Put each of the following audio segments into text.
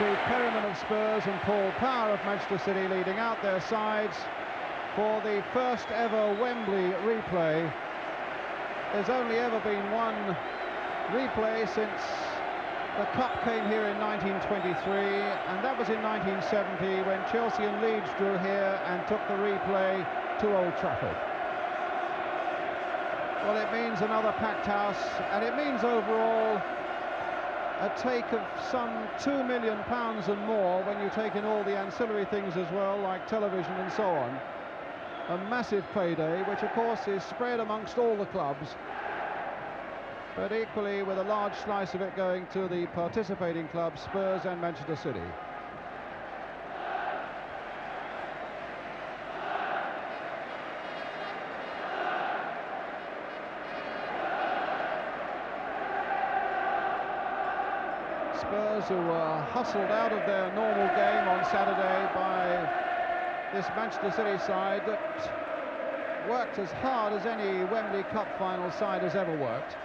Steve Perryman of Spurs and Paul Power of Manchester City leading out their sides for the first ever Wembley replay. There's only ever been one replay since the Cup came here in 1923, and that was in 1970 when Chelsea and Leeds drew here and took the replay to Old Trafford. Well, it means another packed house, and it means overall a take of some £2 million and more when you take in all the ancillary things as well, like television and so on. A massive payday, which of course is spread amongst all the clubs, but equally with a large slice of it going to the participating clubs, Spurs and Manchester City. Spurs, who were hustled out of their normal game on Saturday by this Manchester City side that worked as hard as any Wembley Cup final side has ever worked.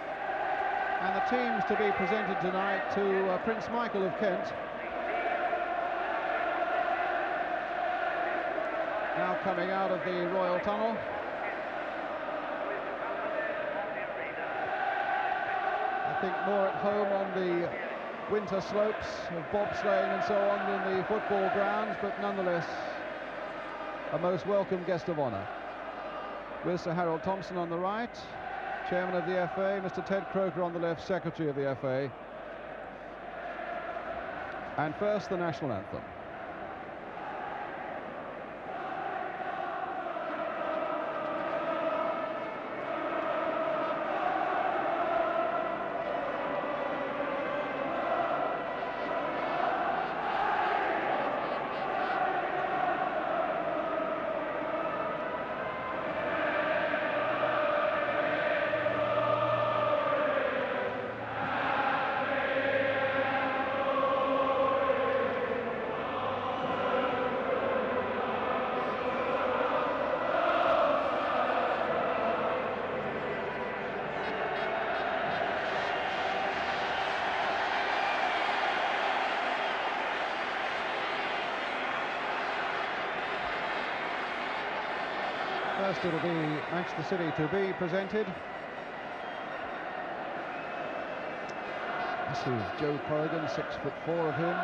And the teams to be presented tonight to Prince Michael of Kent. Now coming out of the Royal Tunnel. I think more at home on the winter slopes of bobsleighing and so on than the football grounds, but nonetheless a most welcome guest of honour. With Sir Harold Thompson on the right, Chairman of the FA, Mr. Ted Croker on the left, Secretary of the FA. And first, the national anthem. First it'll be Manchester City to be presented. This is Joe Corrigan, 6'4" of him.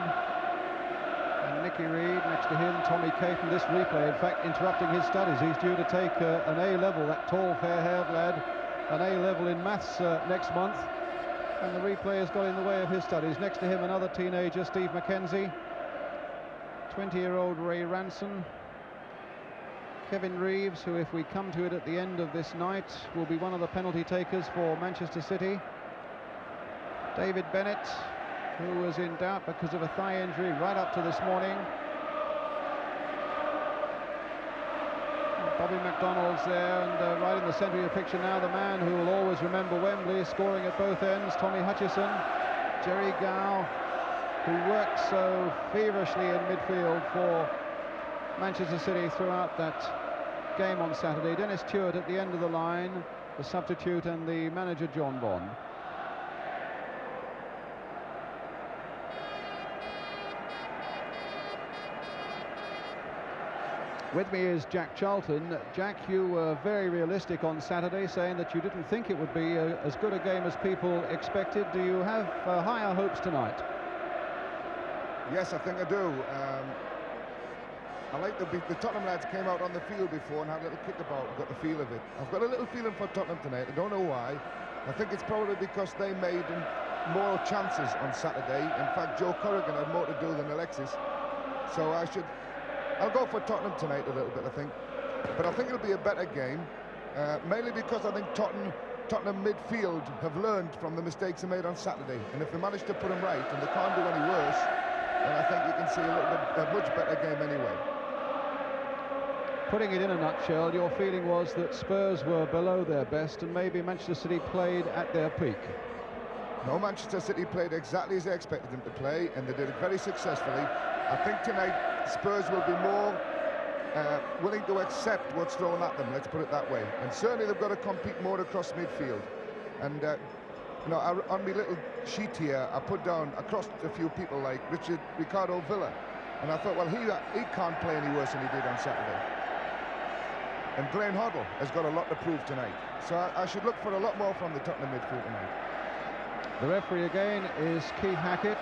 And Nicky Reed next to him, Tommy Caton. This replay, in fact, interrupting his studies. He's due to take an A-level, that tall, fair-haired lad, an A-level in maths next month. And the replay has got in the way of his studies. Next to him, another teenager, Steve McKenzie. 20-year-old Ray Ranson. Kevin Reeves, who, if we come to it at the end of this night, will be one of the penalty takers for Manchester City. David Bennett, who was in doubt because of a thigh injury right up to this morning. Bobby McDonald's there, and right in the centre of your picture now, the man who will always remember Wembley, scoring at both ends, Tommy Hutchison. Jerry Gow, who worked so feverishly in midfield for Manchester City throughout that game on Saturday. Dennis Stewart at the end of the line, the substitute, and the manager John Bond. With me is Jack Charlton. Jack, you were very realistic on Saturday, saying that you didn't think it would be as good a game as people expected. Do you have higher hopes tonight? Yes, I think I do. I like the Tottenham lads came out on the field before and had a little kickabout, got the feel of it. I've got a little feeling for Tottenham tonight. I don't know why. I think it's probably because they made more chances on Saturday. In fact, Joe Corrigan had more to do than Alexis. So I'll go for Tottenham tonight a little bit, I think. But I think it'll be a better game, mainly because I think Tottenham midfield have learned from the mistakes they made on Saturday. And if they manage to put them right, and they can't do any worse, then I think you can see a much better game anyway. Putting it in a nutshell, your feeling was that Spurs were below their best and maybe Manchester City played at their peak. No, Manchester City played exactly as they expected them to play, and they did it very successfully. I think tonight Spurs will be more willing to accept what's thrown at them, let's put it that way. And certainly they've got to compete more across midfield. And You know, on my little sheet here, I put down across a few people like Ricardo Villa, and I thought, well, he can't play any worse than he did on Saturday. And Glenn Hoddle has got a lot to prove tonight, so I should look for a lot more from the Tottenham midfield tonight. The referee again is Keith Hackett.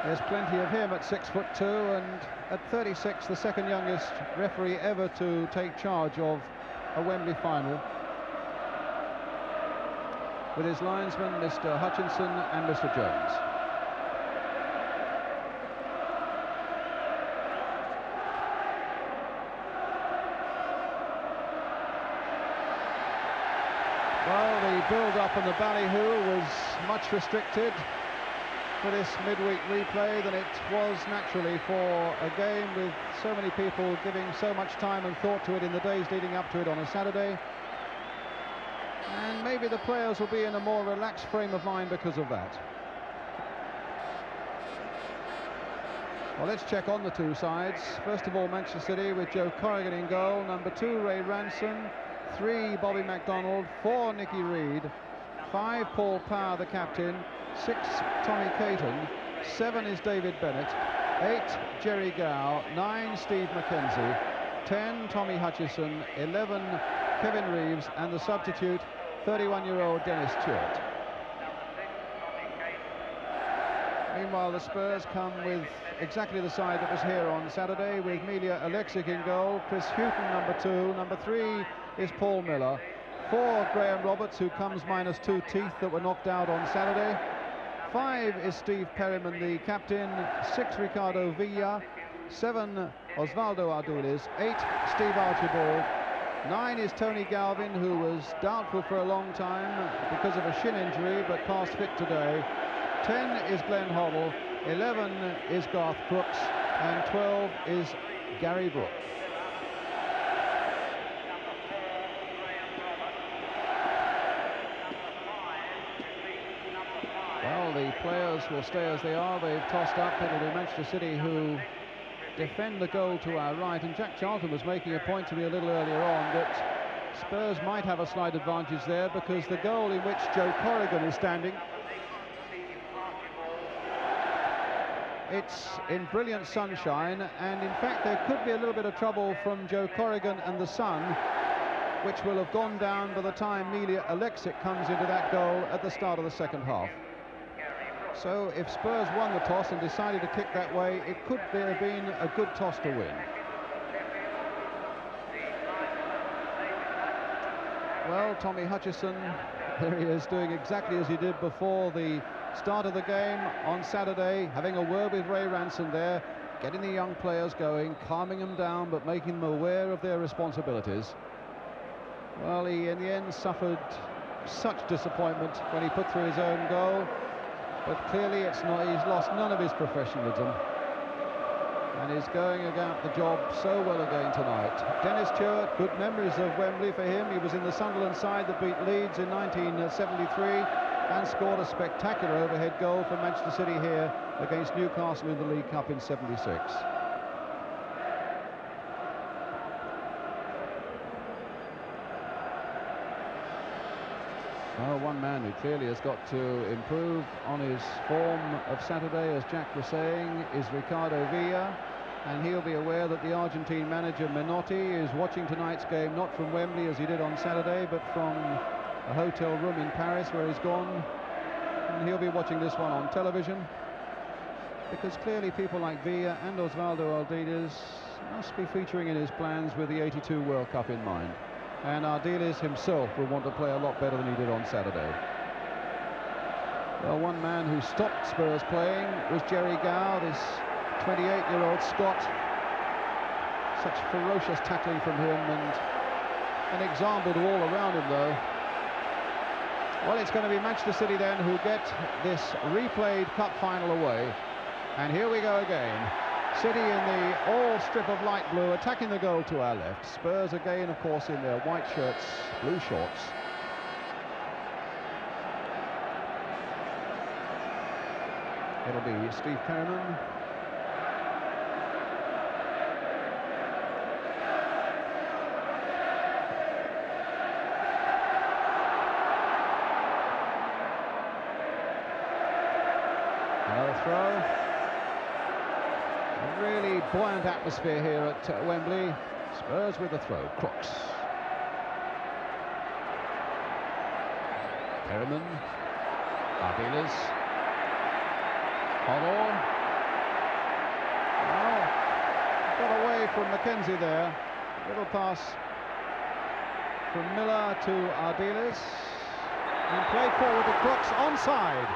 There's plenty of him at 6'2", and at 36, the second youngest referee ever to take charge of a Wembley final, with his linesmen Mr. Hutchinson and Mr. Jones. Well, the build-up and the ballyhoo was much restricted for this midweek replay than it was naturally for a game with so many people giving so much time and thought to it in the days leading up to it on a Saturday. And maybe the players will be in a more relaxed frame of mind because of that. Well, let's check on the two sides. First of all, Manchester City with Joe Corrigan in goal. Number 2, Ray Ranson. 3, Bobby MacDonald. 4, Nicky Reed. 5, Paul Power, the captain. 6, Tommy Caton. 7 is David Bennett. 8, Jerry Gow. 9, Steve McKenzie. 10, Tommy Hutchison. 11, Kevin Reeves, and the substitute, 31-year-old Dennis Stewart. Meanwhile, the Spurs come with exactly the side that was here on Saturday, with Milja Alexic in goal, Chris Hughton number 2, number 3 is Paul Miller, 4 Graham Roberts, who comes minus 2 teeth that were knocked out on Saturday, 5 is Steve Perryman, the captain, 6 Ricardo Villa, 7 Osvaldo Ardiles, 8 Steve Archibald, 9 is Tony Galvin, who was doubtful for a long time because of a shin injury but passed fit today. 10 is Glenn Hoddle, 11 is Garth Brooks, and 12 is Gary Brook. Well, the players will stay as they are. They've tossed up. It'll be Manchester City who defend the goal to our right, and Jack Charlton was making a point to me a little earlier on that Spurs might have a slight advantage there, because the goal in which Joe Corrigan is standing, it's in brilliant sunshine, and in fact there could be a little bit of trouble from Joe Corrigan and the sun, which will have gone down by the time Milja Alexic comes into that goal at the start of the second half. So if Spurs won the toss and decided to kick that way, it could have been a good toss to win. Well, Tommy Hutchison, there he is, doing exactly as he did before the start of the game on Saturday, having a word with Ray Ranson there, getting the young players going, calming them down, but making them aware of their responsibilities. Well, he in the end suffered such disappointment when he put through his own goal. But clearly it's not, he's lost none of his professionalism, and he's going about the job so well again tonight. Dennis Stewart, good memories of Wembley for him. He was in the Sunderland side that beat Leeds in 1973 and scored a spectacular overhead goal for Manchester City here against Newcastle in the League Cup in '76. Well, one man who clearly has got to improve on his form of Saturday, as Jack was saying, is Ricardo Villa, and he'll be aware that the Argentine manager Menotti is watching tonight's game not from Wembley as he did on Saturday, but from a hotel room in Paris where he's gone, and he'll be watching this one on television, because clearly people like Villa and Osvaldo Ardiles must be featuring in his plans with the '82 World Cup in mind. And Ardiles himself will want to play a lot better than he did on Saturday. Well, one man who stopped Spurs playing was Jerry Gow, this 28-year-old Scot. Such ferocious tackling from him, and an example to all around him, though. Well, it's going to be Manchester City then who get this replayed cup final away. And here we go again. City in the all strip of light blue, attacking the goal to our left. Spurs again, of course, in their white shirts, blue shorts. It'll be Steve Perryman. Another throw. A really buoyant atmosphere here at Wembley. Spurs with the throw. Crooks. Perryman. Ardiles. Holloway. Well, got away from Mackenzie there. Little pass from Miller to Ardiles. And played forward to Crooks, onside.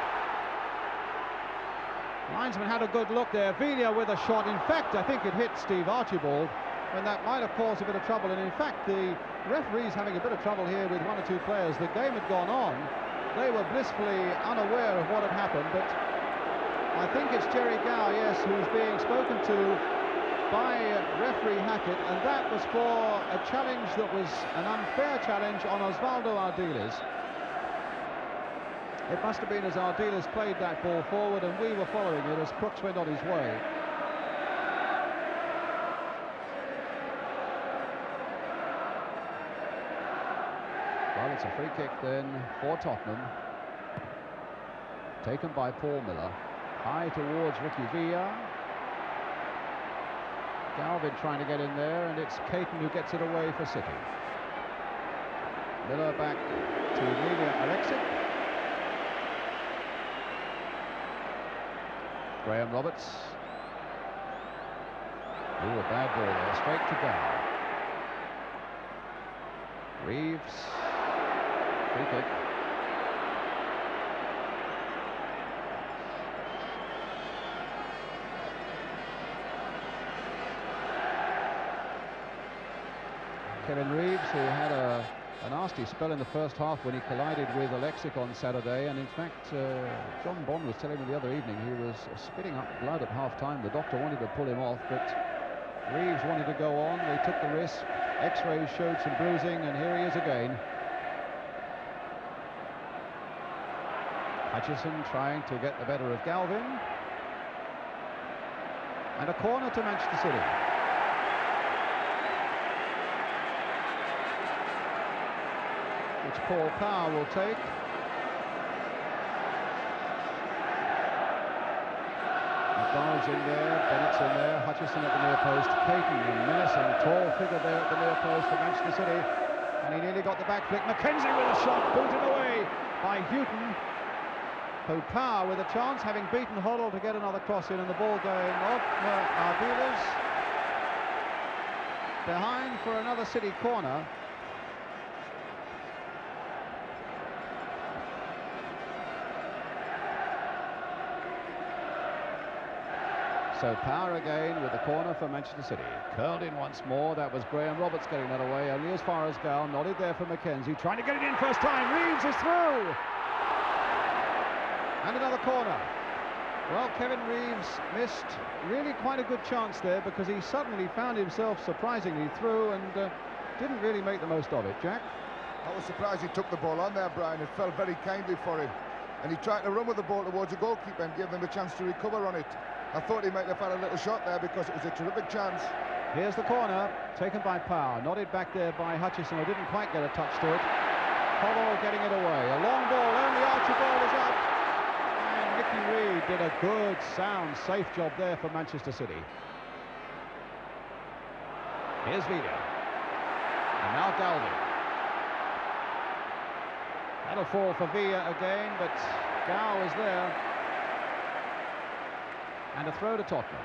Linesman had a good look there. Villa with a shot. In fact, I think it hit Steve Archibald, when that might have caused a bit of trouble. And in fact, the referee's having a bit of trouble here with one or two players. The game had gone on. They were blissfully unaware of what had happened, but I think it's Jerry Gow, yes, who's being spoken to by referee Hackett, and that was for a challenge that was an unfair challenge on Osvaldo Ardiles. It must have been as Ardiles played that ball forward, and we were following it as Crooks went on his way. Well, it's a free kick then for Tottenham, taken by Paul Miller, high towards Ricky Villa. Galvin trying to get in there, and it's Caton who gets it away for City. Miller back to Milja Alexic. Graham Roberts. Ooh, a bad ball there, straight to Gow. Reeves. Free kick. Kevin Reeves, who had a nasty spell in the first half when he collided with Alexic on Saturday, and in fact John Bond was telling me the other evening he was spitting up blood at half-time. The doctor wanted to pull him off, but Reeves wanted to go on. They took the risk. X-rays showed some bruising, and here he is again. Hutchison trying to get the better of Galvin. And a corner to Manchester City. Which Paul Power will take. McDonald's in there, Bennett's in there, Hutchison at the near post, Caton, a menacing tall figure there at the near post for Manchester City, and he nearly got the back flick. Mackenzie with a shot, booted away by Houghton. So Power with a chance, having beaten Hoddle to get another cross in, and the ball going off Ardiles. Behind for another City corner. So Power again with the corner for Manchester City. Curled in once more. That was Graham Roberts getting that away. Only as far as Gow. Nodded there for Mackenzie. Trying to get it in first time. Reeves is through. And another corner. Well, Kevin Reeves missed really quite a good chance there, because he suddenly found himself surprisingly through and didn't really make the most of it. Jack? I was surprised he took the ball on there, Brian. It fell very kindly for him. And he tried to run with the ball towards the goalkeeper and give them a chance to recover on it. I thought he might have had a little shot there, because it was a terrific chance. Here's the corner, taken by Power. Nodded back there by Hutchison, who didn't quite get a touch to it. Hoddle getting it away. A long ball, only Archibald is up. And Nicky Reed did a good, sound, safe job there for Manchester City. Here's Villa. And now Galvin. That'll fall for Villa again, but Gow is there. And a throw to Tottenham.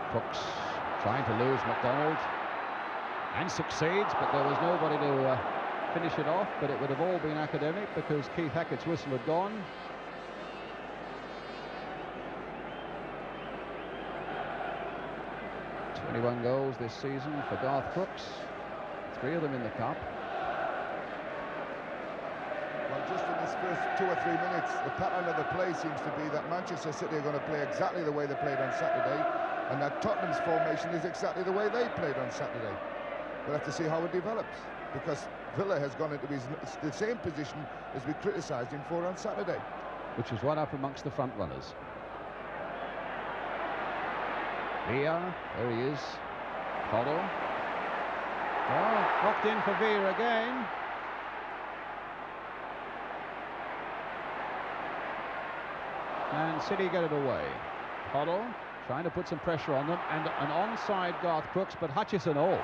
Crooks trying to lose McDonald, and succeeds, but there was nobody to finish it off. But it would have all been academic, because Keith Hackett's whistle had gone. One goals this season for Garth Crooks, 3 of them in the cup. Well, just in this first 2 or 3 minutes, the pattern of the play seems to be that Manchester City are going to play exactly the way they played on Saturday, and that Tottenham's formation is exactly the way they played on Saturday. We'll have to see how it develops, because Villa has gone into the same position as we criticised him for on Saturday. Which is right up amongst the front runners. Villa, there he is. Hoddle. Well, knocked in for Villa again. And City get it away. Hoddle trying to put some pressure on them, and an onside Garth Crooks, but Hutchison, oh,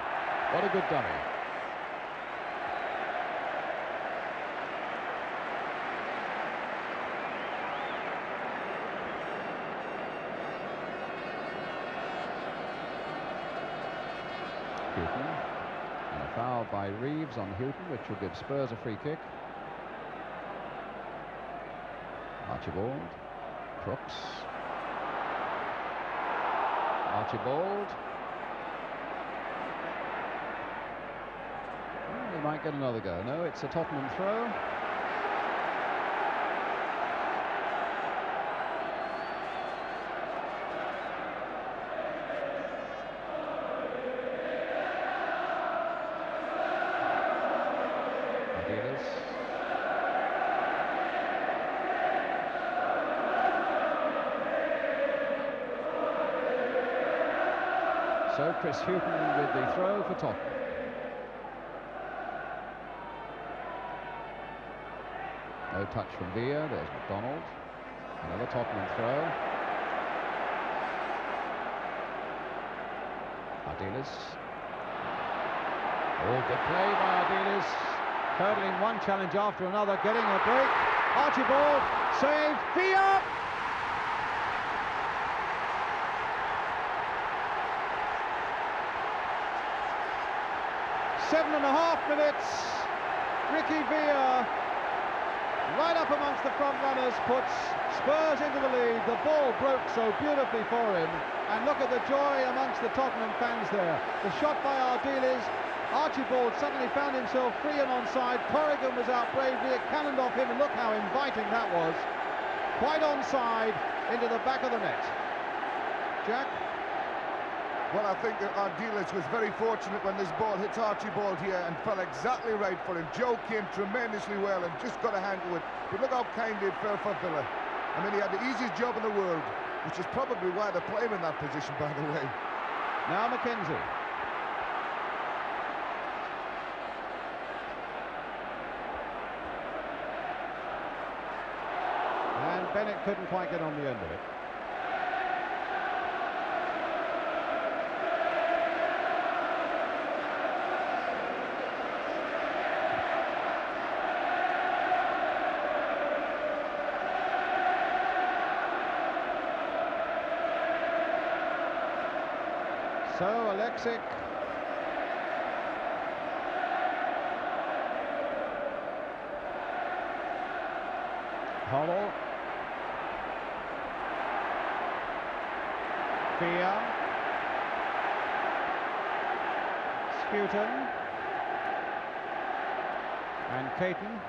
what a good dummy. Houghton, and a foul by Reeves on Houghton, which will give Spurs a free kick. Archibald, Crooks, Archibald. Well, they might get another go. No, it's a Tottenham throw. So Chris Houghton with the throw for Tottenham. No touch from Villa. There's McDonald. Another Tottenham throw. Ardiles. Oh, good play by Ardiles. Hurdling one challenge after another, getting a break. Archibald saved. Villa! 7.5 minutes. Ricky Villa, right up amongst the front runners, puts Spurs into the lead. The ball broke so beautifully for him, and look at the joy amongst the Tottenham fans there. The shot by Ardiles. Archibald suddenly found himself free and onside. Corrigan was out bravely. It cannoned off him, and look how inviting that was. Quite onside into the back of the net. Jack? Well, I think that Ardiles was very fortunate when this ball hits Archibald here and fell exactly right for him. Joe came tremendously well and just got a hand to it. But look how kindly it fell for Villa. I mean, he had the easiest job in the world, which is probably why they're playing in that position, by the way. Now McKenzie. And Bennett couldn't quite get on the end of it. So Alexic Hoddle, Villa, Sputum, and Caton.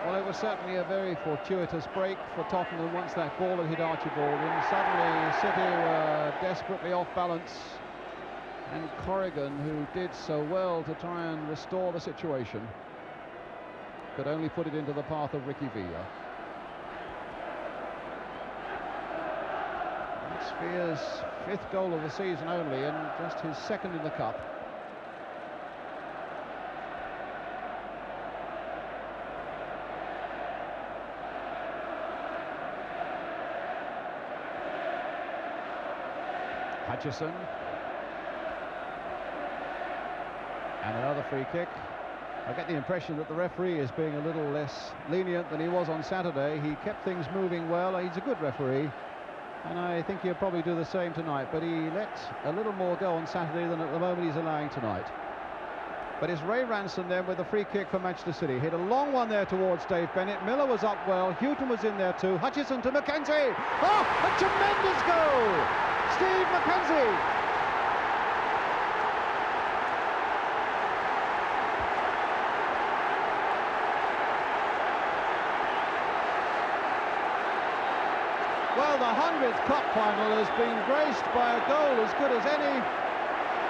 Well, it was certainly a very fortuitous break for Tottenham once that ball had hit Archibald, and suddenly City were desperately off balance, and Corrigan, who did so well to try and restore the situation, could only put it into the path of Ricky Villa. That's Villa's 5th goal of the season only, and just his 2nd in the cup. Hutchison, and another free kick. I get the impression that the referee is being a little less lenient than he was on Saturday. He kept things moving well. He's a good referee, and I think he'll probably do the same tonight, but he let a little more go on Saturday than at the moment he's allowing tonight. But it's Ray Ranson then with the free kick for Manchester City. Hit a long one there towards Dave Bennett. Miller was up well. Houghton was in there too. Hutchison to McKenzie. Oh, a tremendous goal! Steve McKenzie. Well, the 100th cup final has been graced by a goal as good as any,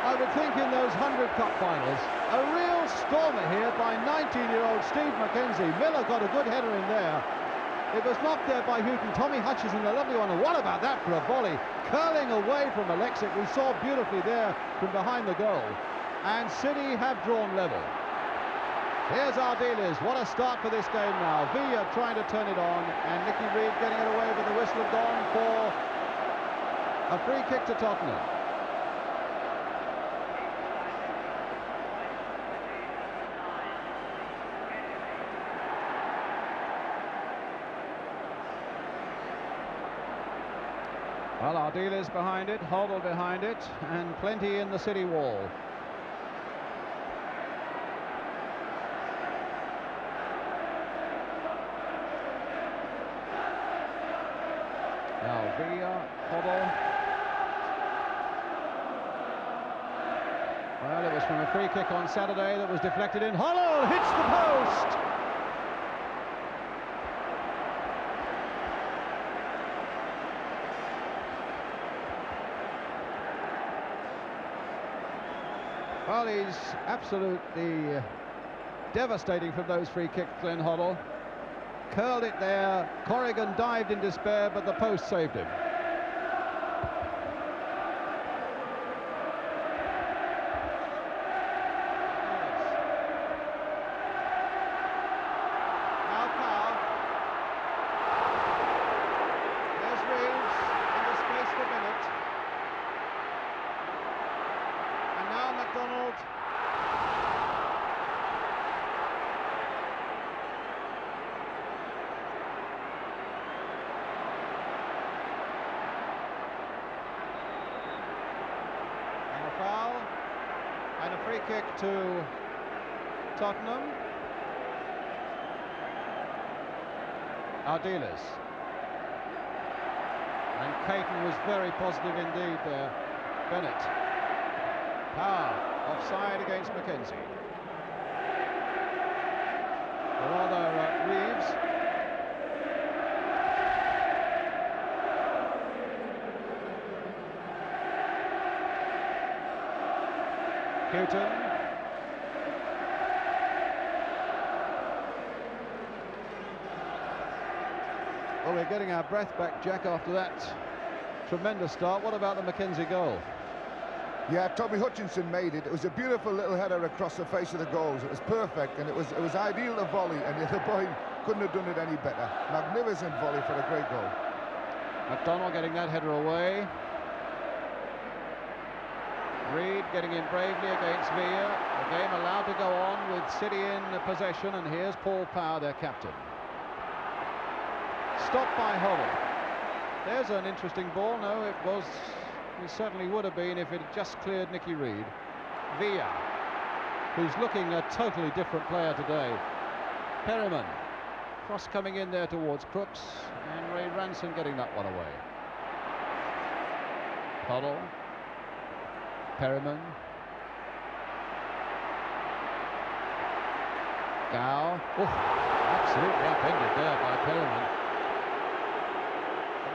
I would think, in those 100 cup finals. A real stormer here by 19-year-old Steve McKenzie. Miller got a good header in there. It was knocked there by Houghton. Tommy Hutchison, a lovely one. And what about that for a volley? Curling away from Alexic. We saw beautifully there from behind the goal. And City have drawn level. Here's Ardiles. What a start for this game now. Villa trying to turn it on. And Nicky Reed getting it away, but the whistle have gone for a free kick to Tottenham. Well, Ardiles behind it, Hoddle behind it, and plenty in the City wall. Now Villa, Hoddle. Well, it was from a free kick on Saturday that was deflected in. Hoddle hits the post! Well, he's absolutely devastating from those free kicks, Glenn Hoddle. Curled it there. Corrigan dived in despair, but the post saved him. Now Powell. There's Reeves in the space for Bennett. And now McDonald. And a foul. And a free kick to Tottenham. Ardiles. And Caton was very positive indeed there. Bennett. Power, offside against Mackenzie. Or rather, Reeves. Houghton. Well, we're getting our breath back, Jack, after that tremendous start. What about the Mackenzie goal? Yeah, Tommy Hutchinson made it. It was a beautiful little header across the face of the goals. It was perfect, and it was ideal to volley, and the boy couldn't have done it any better. Magnificent volley for a great goal. McDonald getting that header away. Reed getting in bravely against Villa. The game allowed to go on with City in possession, and here's Paul Power, their captain. Stopped by Hoddle. There's an interesting ball. No, it certainly would have been if it had just cleared Nicky Reed. Villa, who's looking a totally different player today. Perryman, cross coming in there towards Crooks, and Ray Ranson getting that one away. Hoddle, Perryman, Gow. Absolutely upended there by Perryman.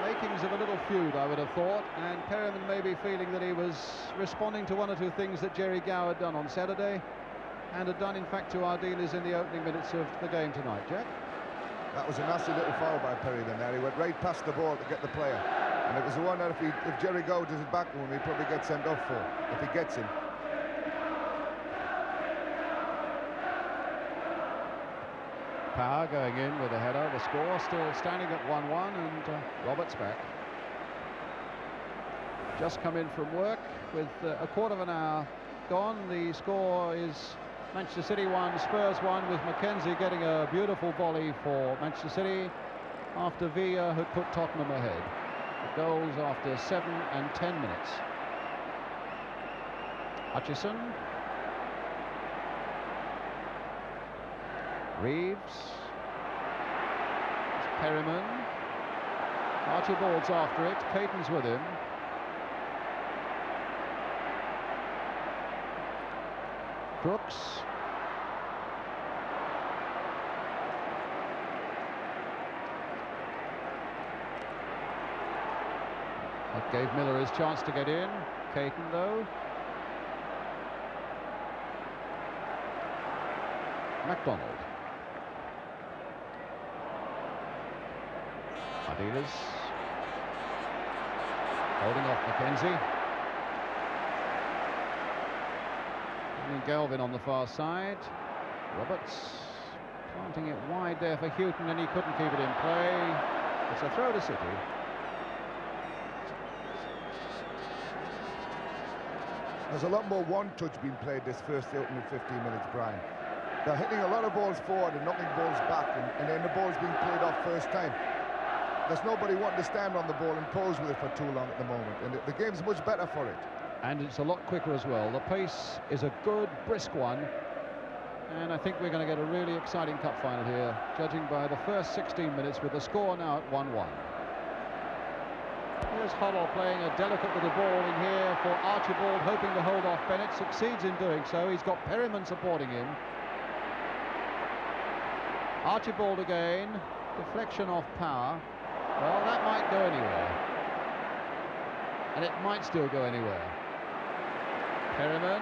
Makings of a little feud, I would have thought, and Perryman may be feeling that he was responding to one or two things that Jerry Gow had done on Saturday, and had done in fact to Ardiles in the opening minutes of the game tonight. Jack? That was a nasty little foul by Perryman there. He went right past the ball to get the player, and it was the one that if Jerry Gow does it back to him, he'd probably get sent off for, if he gets him. Power going in with a header. The score still standing at 1-1, and Roberts back. Just come in from work with a quarter of an hour gone. The score is Manchester City 1, Spurs 1, with Mackenzie getting a beautiful volley for Manchester City after Villa had put Tottenham ahead. The goals after 7 and 10 minutes. Hutchison. Reeves. It's Perryman. Archibald's after it. Caton's with him. Crooks. That gave Miller his chance to get in. Caton, though. McDonald. Adidas. Holding off Mackenzie. And Galvin on the far side. Roberts planting it wide there for Houghton, and he couldn't keep it in play. It's a throw to City. There's a lot more one-touch being played this first opening 15 minutes, Brian. They're hitting a lot of balls forward and knocking balls back, and then the ball's being played off first time. There's nobody wanting to stand on the ball and pose with it for too long at the moment, and the game's much better for it. And it's a lot quicker as well. The pace is a good, brisk one. And I think we're going to get a really exciting cup final here, judging by the first 16 minutes with the score now at 1-1. Here's Hoddle playing a delicate little ball in here for Archibald, hoping to hold off Bennett. Succeeds in doing so. He's got Perryman supporting him. Archibald again. Deflection off Power. Well, that might go anywhere. And it might still go anywhere. Perryman.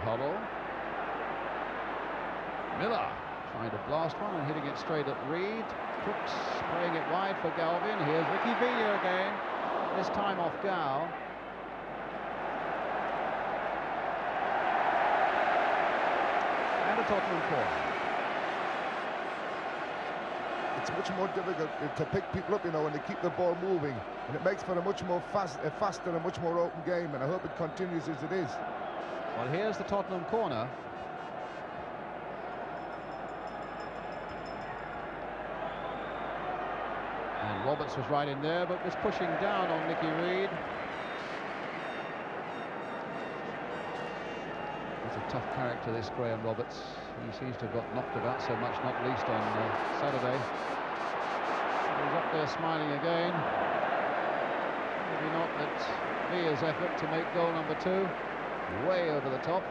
Hoddle. Miller trying to blast one and hitting it straight at Reed. Crooks playing it wide for Galvin. Here's Ricky Villa again, this time off Gow. And a Tottenham corner. It's much more difficult to pick people up, you know, when they keep the ball moving, and it makes for a much more faster and much more open game, and I hope it continues as it is. Well, here's the Tottenham corner. And Roberts was right in there, but was pushing down on Nicky Reed. He's a tough character, this Graham Roberts. He seems to have got knocked about so much, not least on Saturday. He's up there smiling again. Maybe not at Villa's effort to make goal number 2. Way over the top.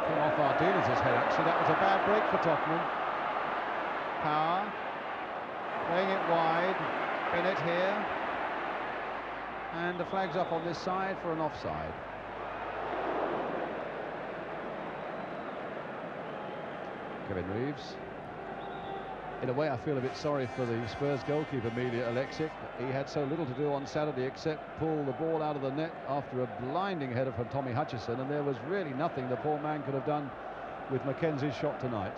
Came off Ardiles' head, actually. That was a bad break for Tottenham. Power. Playing it wide. Bennett here. And the flag's up on this side for an offside. Kevin Reeves. In a way, I feel a bit sorry for the Spurs goalkeeper, Milja Alexic. He had so little to do on Saturday except pull the ball out of the net after a blinding header from Tommy Hutchison, and there was really nothing the poor man could have done with Mackenzie's shot tonight.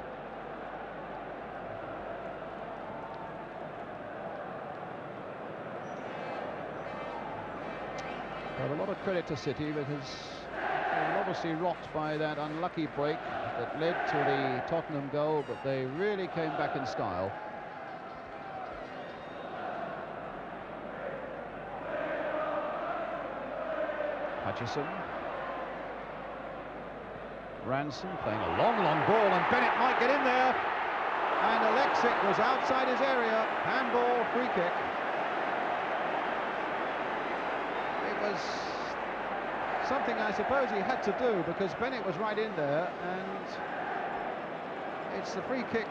But a lot of credit to City, because they were obviously rocked by that unlucky break that led to the Tottenham goal, but they really came back in style. Hutchison. Ransom playing a long ball, and Bennett might get in there. And Alexic was outside his area. Handball, free kick. Was something I suppose he had to do, because Bennett was right in there, and it's the free kick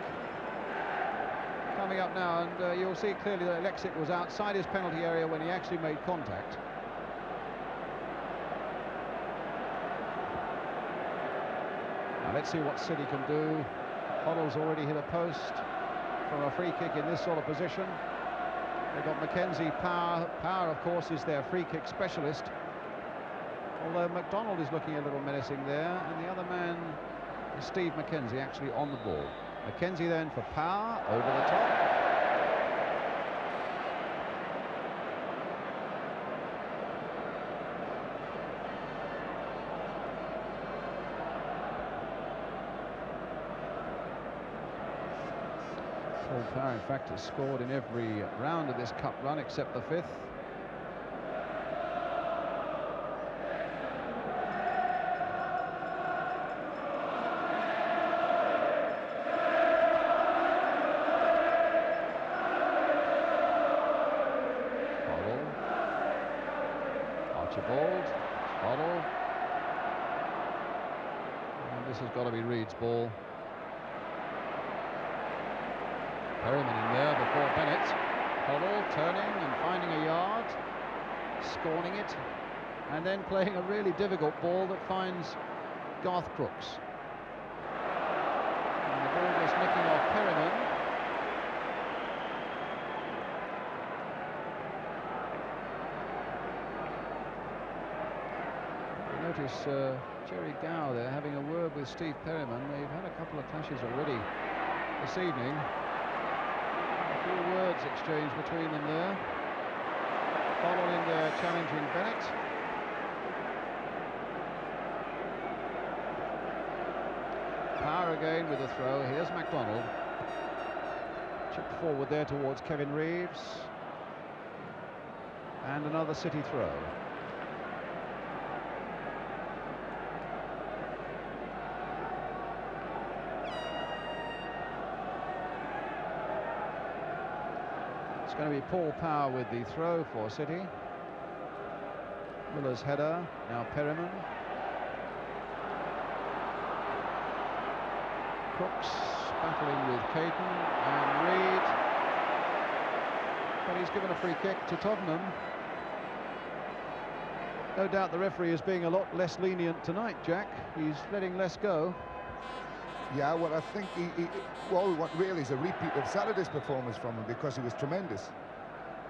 coming up now, and you'll see clearly that Alexic was outside his penalty area when he actually made contact. Now let's see what City can do. Hoddle's already hit a post from a free kick in this sort of position. They've got Mackenzie. Power, of course, is their free kick specialist. Although McDonald is looking a little menacing there, and the other man is Steve Mackenzie, actually on the ball. Mackenzie then for Power, over the top. Power, in fact, has scored in every round of this cup run except the 5th. Hoddle. Archibald. Hoddle. this has got to be Reed's ball. Perryman in there before Bennett. Hoddle turning and finding a yard, scorning it, and then playing a really difficult ball that finds Garth Crooks. And the ball just nicking off Perryman. Notice Jerry Gow there having a word with Steve Perryman. They've had a couple of clashes already this evening. A few words exchanged between them there. Hoddle in there challenging Bennett. Power again with a throw. Here's MacDonald. Chipped forward there towards Kevin Reeves. And another City throw. It's going to be Paul Power with the throw for City. Miller's header, now Perryman. Crooks battling with Caton and Reed. But he's given a free kick to Tottenham. No doubt the referee is being a lot less lenient tonight, Jack. He's letting less go. Yeah, well, I think all we want really is a repeat of Saturday's performance from him, because he was tremendous.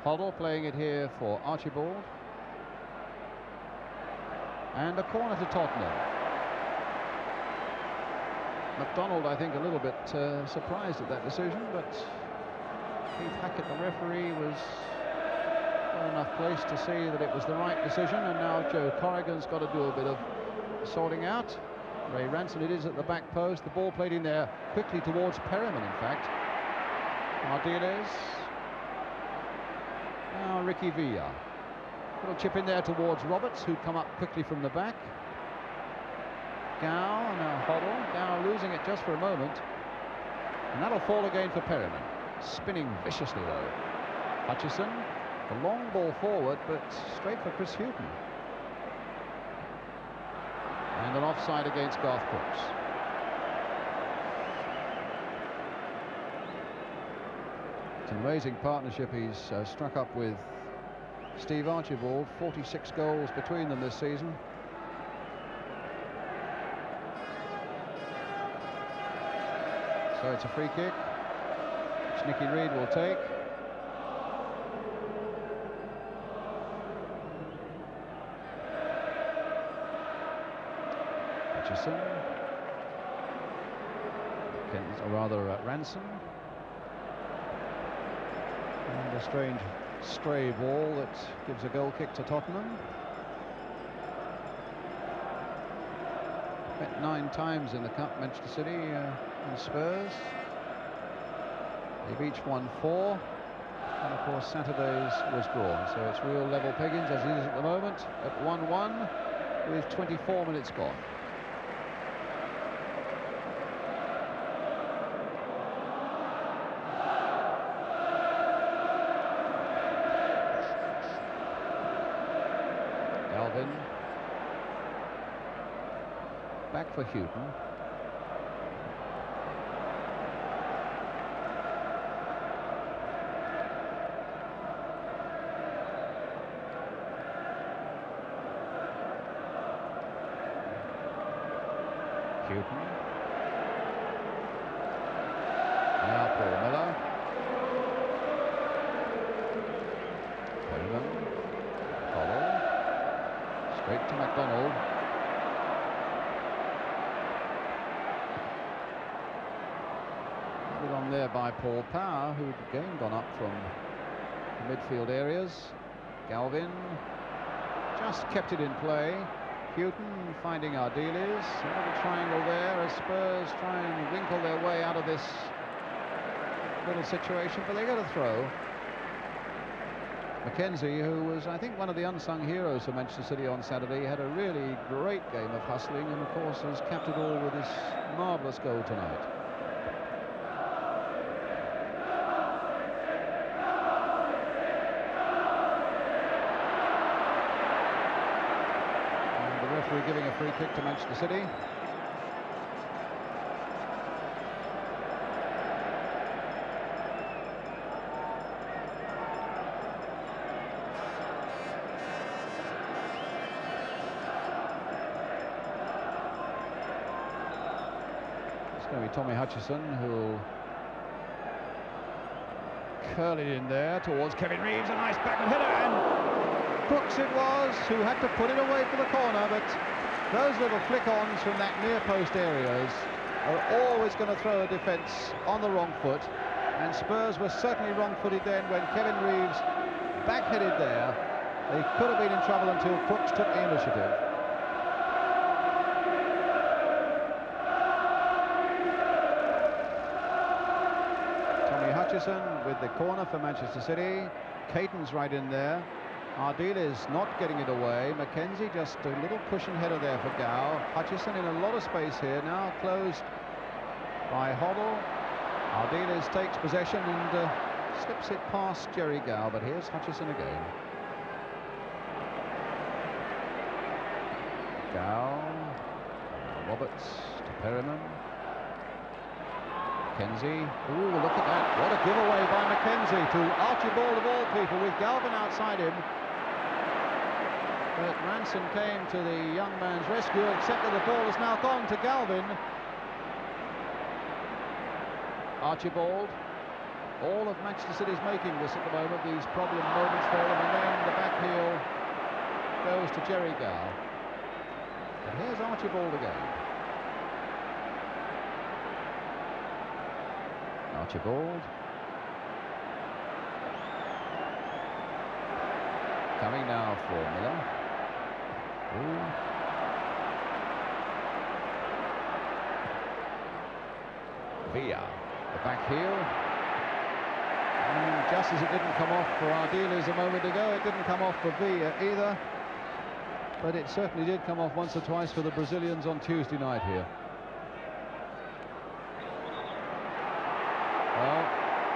Hoddle playing it here for Archibald. And a corner to Tottenham. MacDonald, I think, a little bit surprised at that decision, but Keith Hackett, the referee, was well enough placed to see that it was the right decision, and now Joe Corrigan's got to do a bit of sorting out. Ray Ranson it is at the back post. The ball played in there quickly towards Perryman, in fact. Ardiles. Now Ricky Villa. Little chip in there towards Roberts, who'd come up quickly from the back. Gow, now Hoddle. Gow losing it just for a moment. And that'll fall again for Perryman. Spinning viciously, though. Hutchison. The long ball forward, but straight for Chris Hughton. And an offside against Garth Crooks. It's an amazing partnership he's struck up with Steve Archibald. 46 goals between them this season. So it's a free kick, which Nicky Reed will take. Hutchison. Or rather, Ranson. And a strange stray ball that gives a goal kick to Tottenham. Met 9 times in the Cup, Manchester City and Spurs. They've each won 4. And of course Saturday's was drawn. So it's real level pickings as it is at the moment at 1-1 with 24 minutes gone. Back for Hughton. Hughton. Now Paul Miller. Perryman. Hoddle. Straight to MacDonald. On there by Paul Power, who'd again gone up from the midfield areas. Galvin just kept it in play. Hughton finding Ardiles. A little triangle there as Spurs try and winkle their way out of this little situation, but they get a throw. Mackenzie, who was, I think, one of the unsung heroes for Manchester City on Saturday, had a really great game of hustling and, of course, has capped it all with this marvellous goal tonight. Giving a free kick to Manchester City. going to be Tommy Hutchison who'll curl it in there towards Kevin Reeves. A nice backward header, and Crooks it was who had to put it away for the corner. But those little flick-ons from that near post areas are always going to throw a defence on the wrong foot, and Spurs were certainly wrong-footed then when Kevin Reeves back-headed there. They could have been in trouble until Crooks took the initiative. Tommy Hutchison with the corner for Manchester City. Caton's right in there. Ardil is not getting it away. Mackenzie just a little cushion header there for Gow. Hutchison in a lot of space here, now closed by Hoddle. Ardiles takes possession and slips it past Jerry Gow, but here's Hutchison again. Gow, Roberts to Perryman. Mackenzie, ooh, look at that, what a giveaway by Mackenzie to Archibald of all people, with Galvin outside him. But Ranson came to the young man's rescue, except that the ball has now gone to Galvin. Archibald, all of Manchester City's making this at the moment, these problem moments for them, and then the back heel goes to Jerry Gow. And here's Archibald again. Archibald. Coming now for Miller. Ooh. Villa, the back heel. And just as it didn't come off for Ardiles a moment ago, it didn't come off for Villa either. But it certainly did come off once or twice for the Brazilians on Tuesday night here. Well,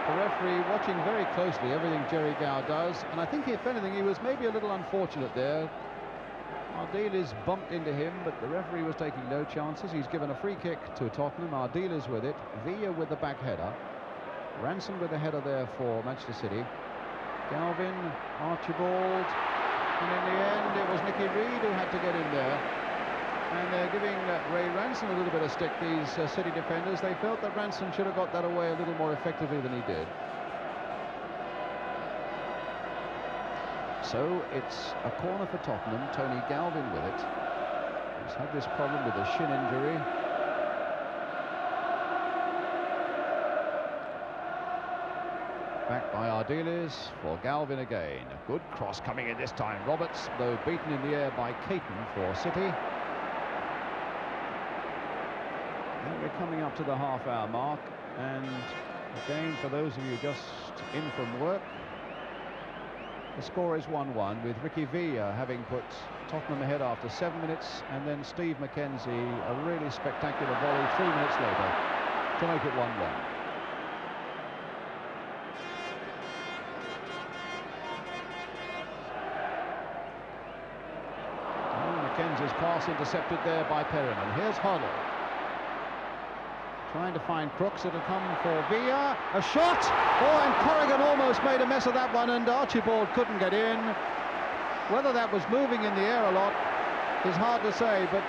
the referee watching very closely everything Jerry Gow does, and I think if anything he was maybe a little unfortunate there. Ardiles bumped into him, but the referee was taking no chances. He's given a free kick to Tottenham. Ardiles with it, Villa with the back header, Ranson with the header there for Manchester City. Galvin, Archibald, and in the end it was Nicky Reed who had to get in there. And they're giving Ray Ranson a little bit of stick, these City defenders. They felt that Ranson should have got that away a little more effectively than he did. So it's a corner for Tottenham. Tony Galvin with it. He's had this problem with a shin injury. Back by Ardiles for Galvin again. A good cross coming in this time. Roberts, though, beaten in the air by Caton for City. And we're coming up to the half-hour mark, and again, for those of you just in from work, the score is 1-1, with Ricky Villa having put Tottenham ahead after 7 minutes, and then Steve Mackenzie, a really spectacular volley 3 minutes later to make it 1-1. Mackenzie's pass intercepted there by Perryman. Here's Hoddle. Trying to find Crooks. It'll come for Villa. A shot! Oh, and Corrigan almost made a mess of that one, and Archibald couldn't get in. Whether that was moving in the air a lot is hard to say, but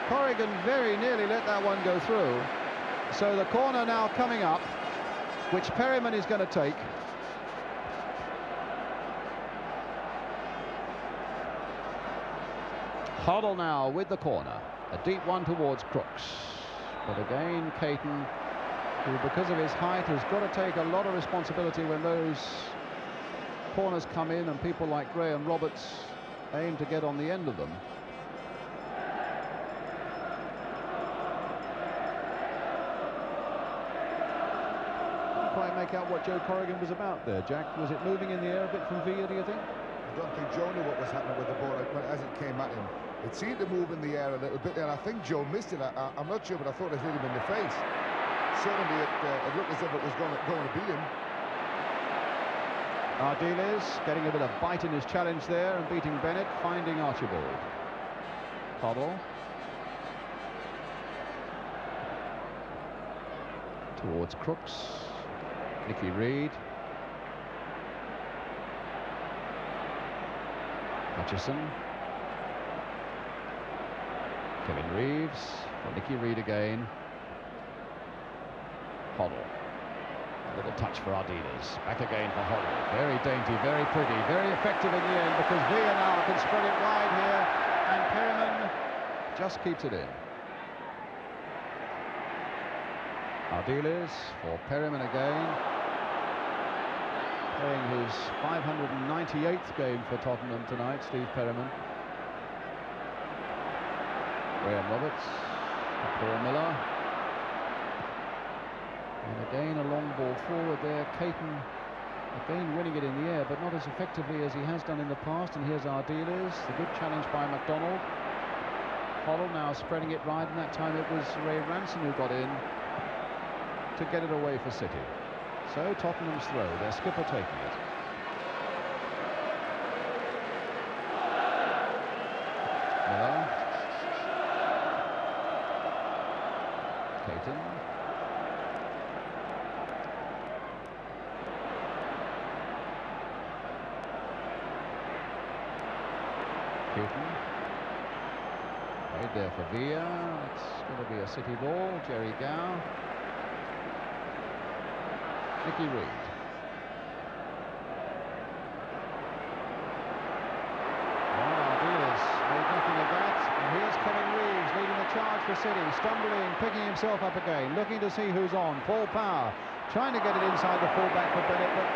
Corrigan very nearly let that one go through. So the corner now coming up, which Perryman is going to take. Hoddle now with the corner. A deep one towards Crooks. But again, Caton, who because of his height has got to take a lot of responsibility when those corners come in and people like Gray and Roberts aim to get on the end of them. Can't quite make out what Joe Corrigan was about there, Jack. Was it moving in the air a bit from Villa, do you think? I don't think Joe knew what was happening with the ball as it came at him. It seemed to move in the air a little bit, and I think Joe missed it. I'm not sure, but I thought it hit him in the face. Certainly, it looked as if it was going to beat him. Ardiles getting a bit of bite in his challenge there and beating Bennett, finding Archibald. Hoddle. Towards Crooks. Nicky Reed. Hutchison. Kevin Reeves, for Nicky Reed again. Hoddle. A little touch for Ardiles. Back again for Hoddle. Very dainty, very pretty, very effective in the end, because Villa now can spread it wide here, and Perryman just keeps it in. Ardiles for Perryman again. Playing his 598th game for Tottenham tonight, Steve Perryman. Graham Roberts, Paul Miller. And again a long ball forward there. Caton again winning it in the air, but not as effectively as he has done in the past. And here's Ardiles, the good challenge by McDonald. Hoddle now spreading it right, and that time it was Ray Ranson who got in to get it away for City. So Tottenham's throw, their skipper taking it. Miller. Caton. Caton. Played there for Villa. It's going to be a City ball. Jerry Gow. Nicky Reed. Ardiles made nothing of that. And here's Kevin Reeves leading the charge for City, stumbling, picking himself up again, looking to see who's on. Paul Power trying to get it inside the fullback for Bennett, but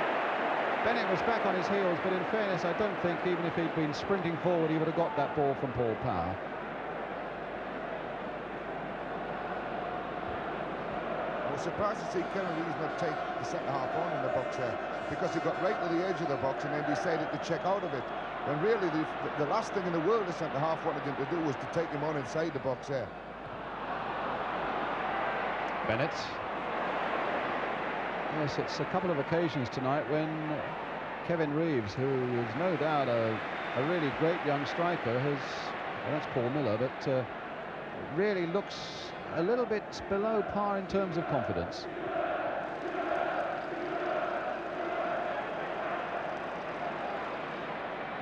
Bennett was back on his heels. But in fairness, I don't think even if he'd been sprinting forward, he would have got that ball from Paul Power. I was surprised to see Kevin Reeves not take the second half on in the box there, because he got right to the edge of the box and then decided to check out of it, when really the last thing in the world the centre half wanted him to do was to take him on inside the box there. Bennett. Yes, it's a couple of occasions tonight when Kevin Reeves, who is no doubt a really great young striker, has, well, that's Paul Miller, but really looks a little bit below par in terms of confidence.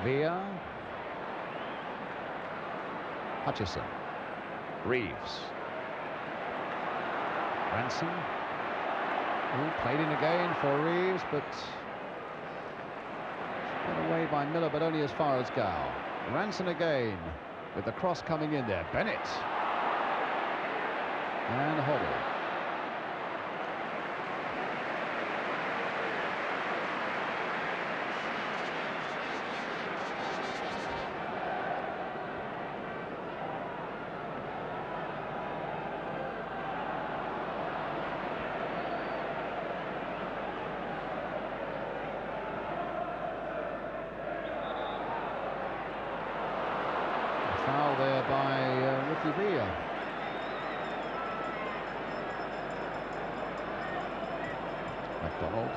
Villa. Hutchison. Reeves. Ranson. Played in again for Reeves, but put away by Miller, but only as far as Gow. Ranson again with the cross coming in there. Bennett. And Hoddle. Foul there by Ricky Villa. McDonald.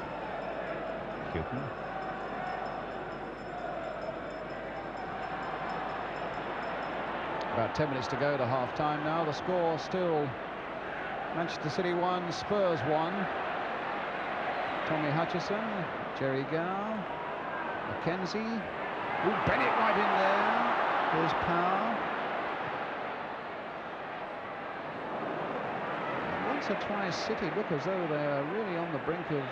Houghton. About 10 minutes to go to half-time now. The score still Manchester City 1, Spurs 1. Tommy Hutchison, Jerry Gow, Mackenzie. Ooh, Bennett right in there. Here's Power. Once or twice City look as though they are really on the brink of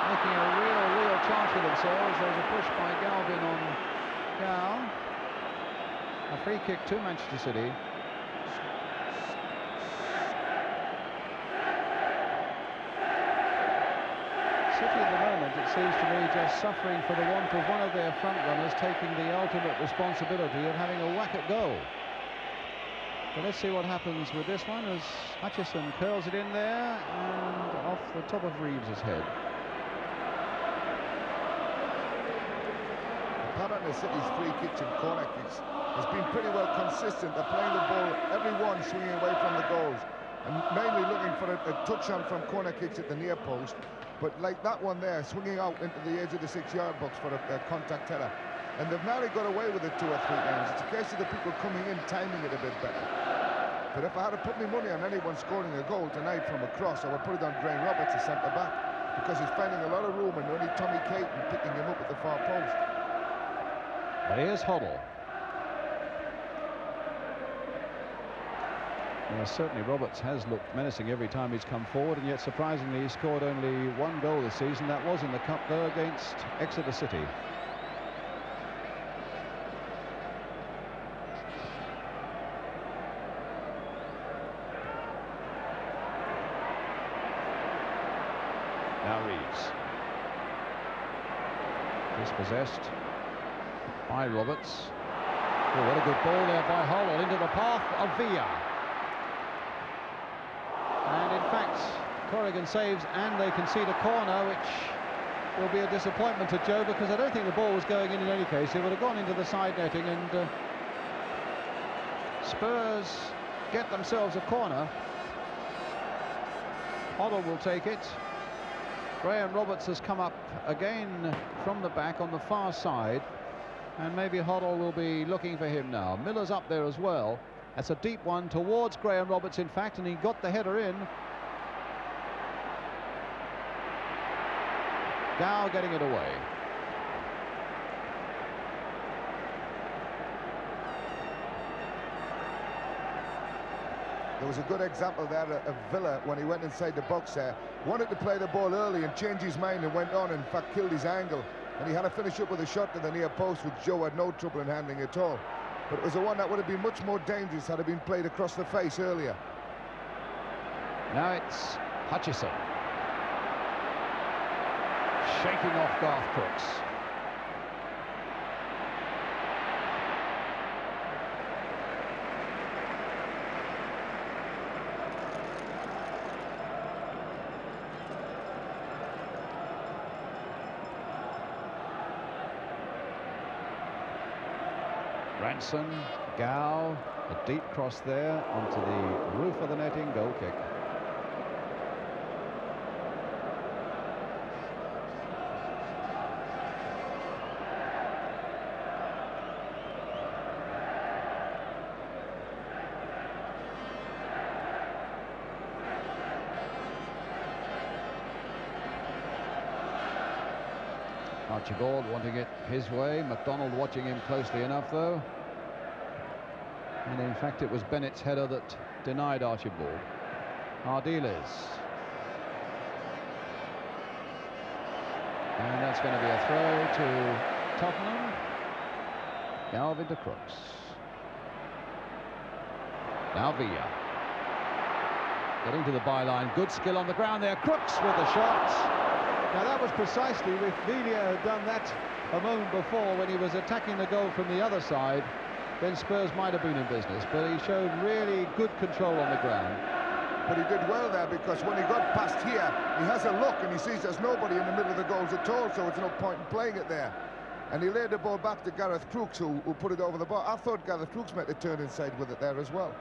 making a real chance for themselves. There's a push by Galvin on Gow. A free kick to Manchester City. City at the moment, it seems to me, just suffering for the want of one of their front runners taking the ultimate responsibility of having a whack at goal. But let's see what happens with this one as Hutchison curls it in there and off the top of Reeves' head. The pattern of City's free kicks and corner kicks has been pretty well consistent. They're playing the ball, everyone swinging away from the goals, and mainly looking for a touch-on from corner kicks at the near post. But like that one there, swinging out into the edge of the 6-yard box for a contact header. And they've nearly got away with it 2 or 3 times. It's a case of the people coming in, timing it a bit better. But if I had to put my money on anyone scoring a goal tonight from a cross, I would put it on Graham Roberts, the centre-back, because he's finding a lot of room and only Tommy Caton picking him up at the far post. But here's Hoddle. Yeah, certainly Roberts has looked menacing every time he's come forward, and yet surprisingly he scored only one goal this season. That was in the Cup, though, against Exeter City. Now Reeves. Dispossessed by Roberts. Oh, what a good ball there by Hoddle into the path of Villa. And in fact, Corrigan saves and they concede a corner, which will be a disappointment to Joe, because I don't think the ball was going in any case. It would have gone into the side netting, and Spurs get themselves a corner. Hoddle will take it. Graham Roberts has come up again from the back on the far side, and maybe Hoddle will be looking for him now. Miller's up there as well. That's a deep one towards Graham Roberts, in fact, and he got the header in. Gow getting it away. There was a good example there of Villa when he went inside the box there. Wanted to play the ball early and change his mind, and went on and in fact killed his angle. And he had to finish up with a shot to the near post, which Joe had no trouble in handling at all. But it was the one that would have been much more dangerous had it been played across the face earlier. Now it's Hutchison. Shaking off Garth Crooks. Ranson, Gow, a deep cross there onto the roof of the netting, goal kick. Archibald wanting it his way. MacDonald watching him closely enough, though. And in fact, it was Bennett's header that denied Archibald. Ardiles. And that's going to be a throw to Tottenham. Galvin to Crooks. Now Villa. Getting to the byline. Good skill on the ground there. Crooks with the shot. Now that was precisely, if Villa had done that a moment before when he was attacking the goal from the other side, then Spurs might have been in business, but he showed really good control on the ground. But he did well there, because when he got past here, he has a look and he sees there's nobody in the middle of the goals at all, so it's no point in playing it there. And he laid the ball back to Gareth Crooks, who put it over the bar. I thought Gareth Crooks meant to turn inside with it there as well.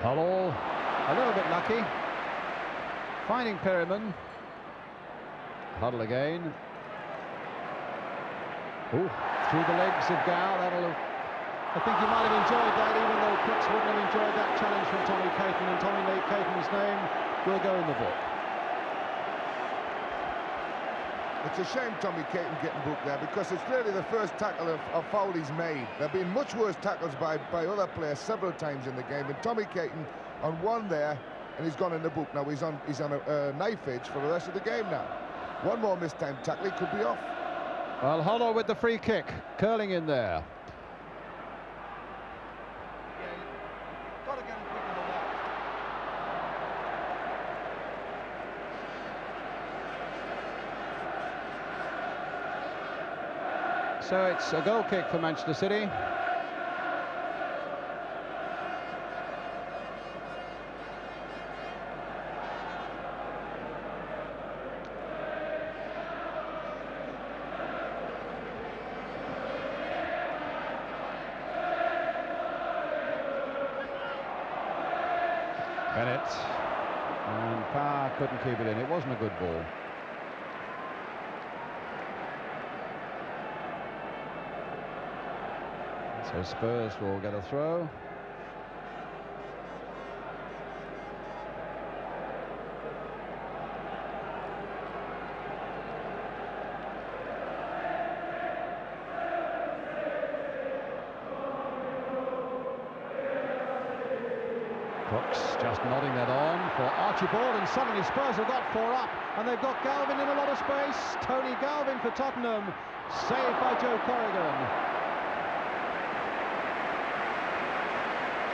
Hoddle, a little bit lucky, finding Perryman. Hoddle again. Ooh, through the legs of Gow. I think he might have enjoyed that, even though Crooks wouldn't have enjoyed that challenge from Tommy Caton, and Tommy Caton's name will go in the book. It's a shame Tommy Caton getting booked there, because it's really the first tackle of foul he's made. There have been much worse tackles by other players several times in the game, and Tommy Caton on one there, and he's gone in the book. Now he's on a knife edge for the rest of the game now. One more mistimed tackle, he could be off. Well, Hoddle with the free kick, curling in there. So it's a goal kick for Manchester City. Bennett, and Parr couldn't keep it in. It wasn't a good ball. So Spurs will get a throw. just nodding that on for Archibald, and suddenly Spurs have got 4 up, and they've got Galvin in a lot of space. Tony Galvin for Tottenham, saved by Joe Corrigan.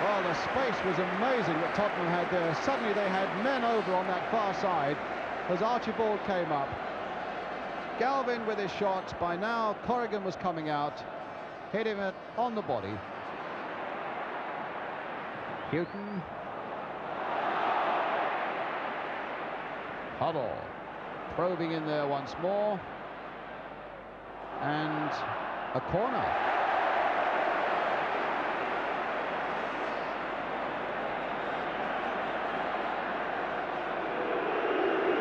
Well, the space was amazing that Tottenham had there. Suddenly they had men over on that far side as Archibald came up. Galvin with his shot. By now, Corrigan was coming out, hit him on the body. Houghton. Huddle probing in there once more, and a corner.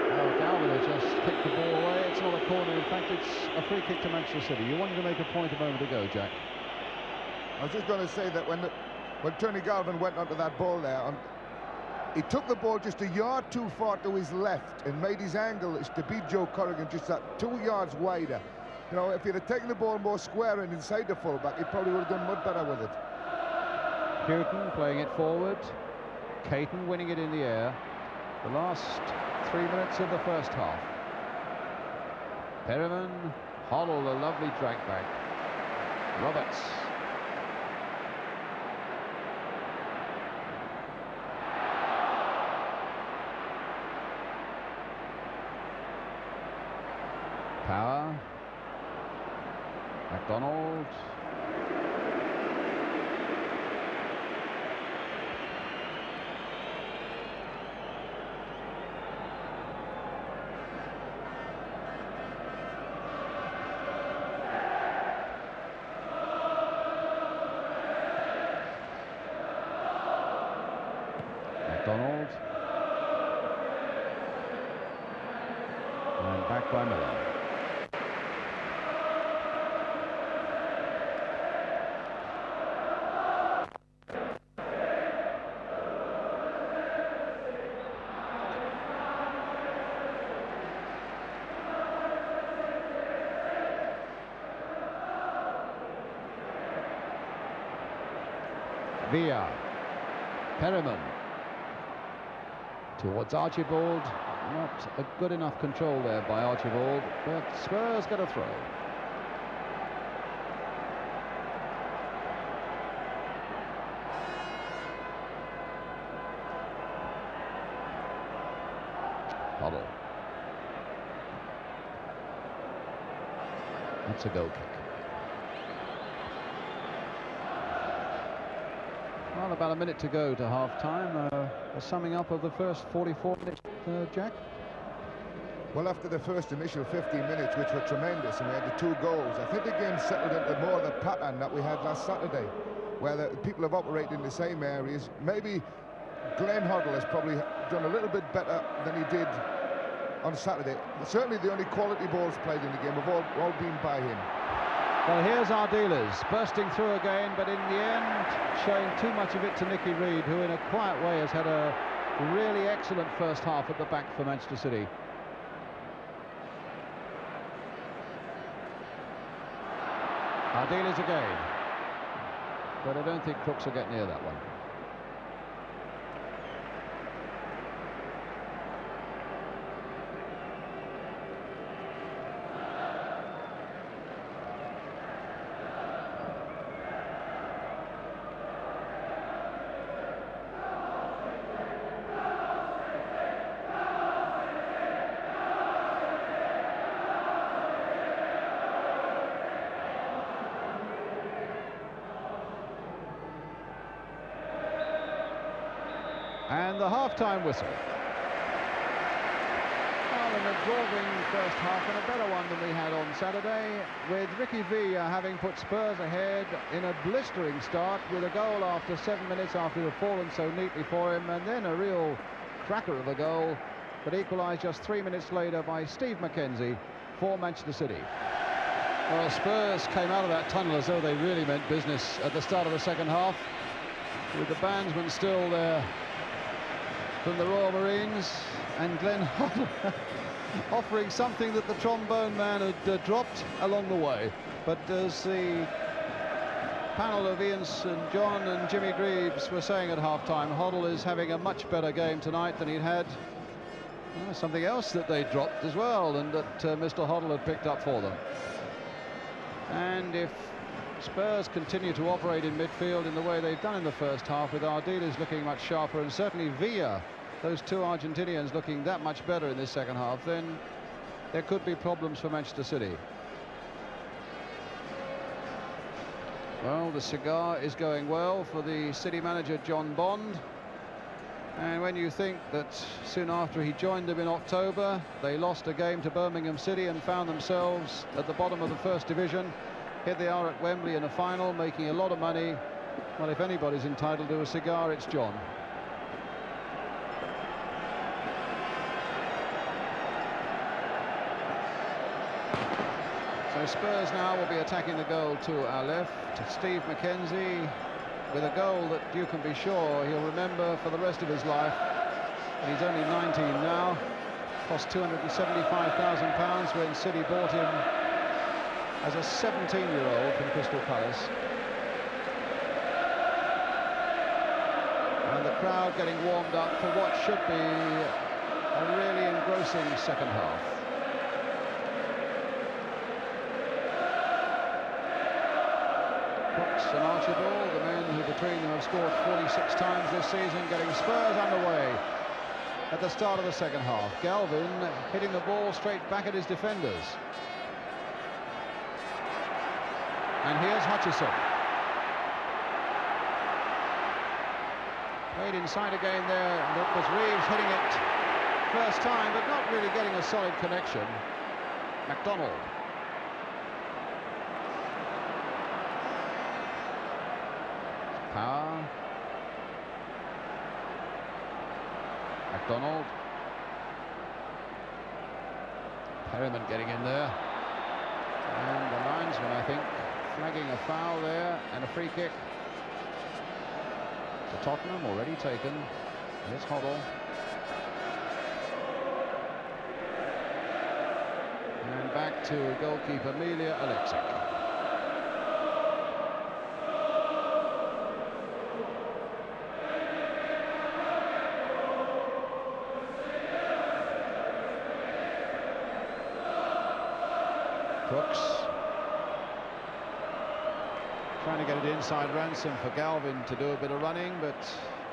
Well, Galvin has just kicked the ball away. It's not a corner. In fact, it's a free kick to Manchester City. You wanted to make a point a moment ago, Jack. I was just going to say that when Tony Galvin went onto that ball there, he took the ball just a yard too far to his left and made his angle to beat Joe Corrigan just that 2 yards wider. You know, if he'd have taken the ball more square and inside the fullback, he probably would have done much better with it. Houghton playing it forward. Caton winning it in the air. The last 3 minutes of the first half. Perriman, Hoddle, a lovely drag back. Roberts. Power. McDonald. McDonald. And back by Miller. Villa. Perriman towards Archibald. Not a good enough control there by Archibald, but Spurs got a throw. Huddle. That's a goal kick. Well, about a minute to go to half-time. A summing up of the first 44 minutes, Jack? Well, after the first initial 15 minutes, which were tremendous, and we had the 2 goals, I think the game settled into more of the pattern that we had last Saturday, where the people have operated in the same areas. Maybe Glenn Hoddle has probably done a little bit better than he did on Saturday. Certainly the only quality balls played in the game have all been by him. Well, here's our dealers bursting through again, but in the end showing too much of it to Nicky Reed, who in a quiet way has had a really excellent first half at the back for Manchester City. Our dealers again, but I don't think Crooks will get near that one. And the half-time whistle. Well, an absorbing first half and a better one than we had on Saturday, with Ricky Villa having put Spurs ahead in a blistering start with a goal after 7 minutes after it had fallen so neatly for him, and then a real cracker of a goal that equalised just 3 minutes later by Steve McKenzie for Manchester City. Well, Spurs came out of that tunnel as though they really meant business at the start of the second half, with the bandsman still there from the Royal Marines, and Glenn Hoddle offering something that the trombone man had dropped along the way. But as the panel of Ian St John and Jimmy Greaves were saying at half-time, Hoddle is having a much better game tonight than he'd had. Something else that they dropped as well, and that Mr. Hoddle had picked up for them. And if Spurs continue to operate in midfield in the way they've done in the first half, with Ardiles looking much sharper and certainly Villa, those two Argentinians, looking that much better in this second half, then there could be problems for Manchester City. Well, the cigar is going well for the City manager John Bond. And when you think that soon after he joined them in October, they lost a game to Birmingham City and found themselves at the bottom of the first division. Here they are at Wembley in a final, making a lot of money. Well, if anybody's entitled to a cigar, it's John. So Spurs now will be attacking the goal to our left. Steve McKenzie with a goal that you can be sure he'll remember for the rest of his life. And he's only 19 now. Cost £275,000 when City bought him as a 17-year-old from Crystal Palace. And the crowd getting warmed up for what should be a really engrossing second half. Brooks and Archibald, the men who between them have scored 46 times this season, getting Spurs underway at the start of the second half. Galvin hitting the ball straight back at his defenders. And here's Hutchison. Played inside again there, and it was Reeves hitting it first time, but not really getting a solid connection. MacDonald. Power. MacDonald. Perryman getting in there. And the linesman, I think, flagging a foul there, and a free kick to Tottenham, already taken. Here's Hoddle. And back to goalkeeper Milja Alexic. Brooks trying to get it inside Ranson for Galvin to do a bit of running, but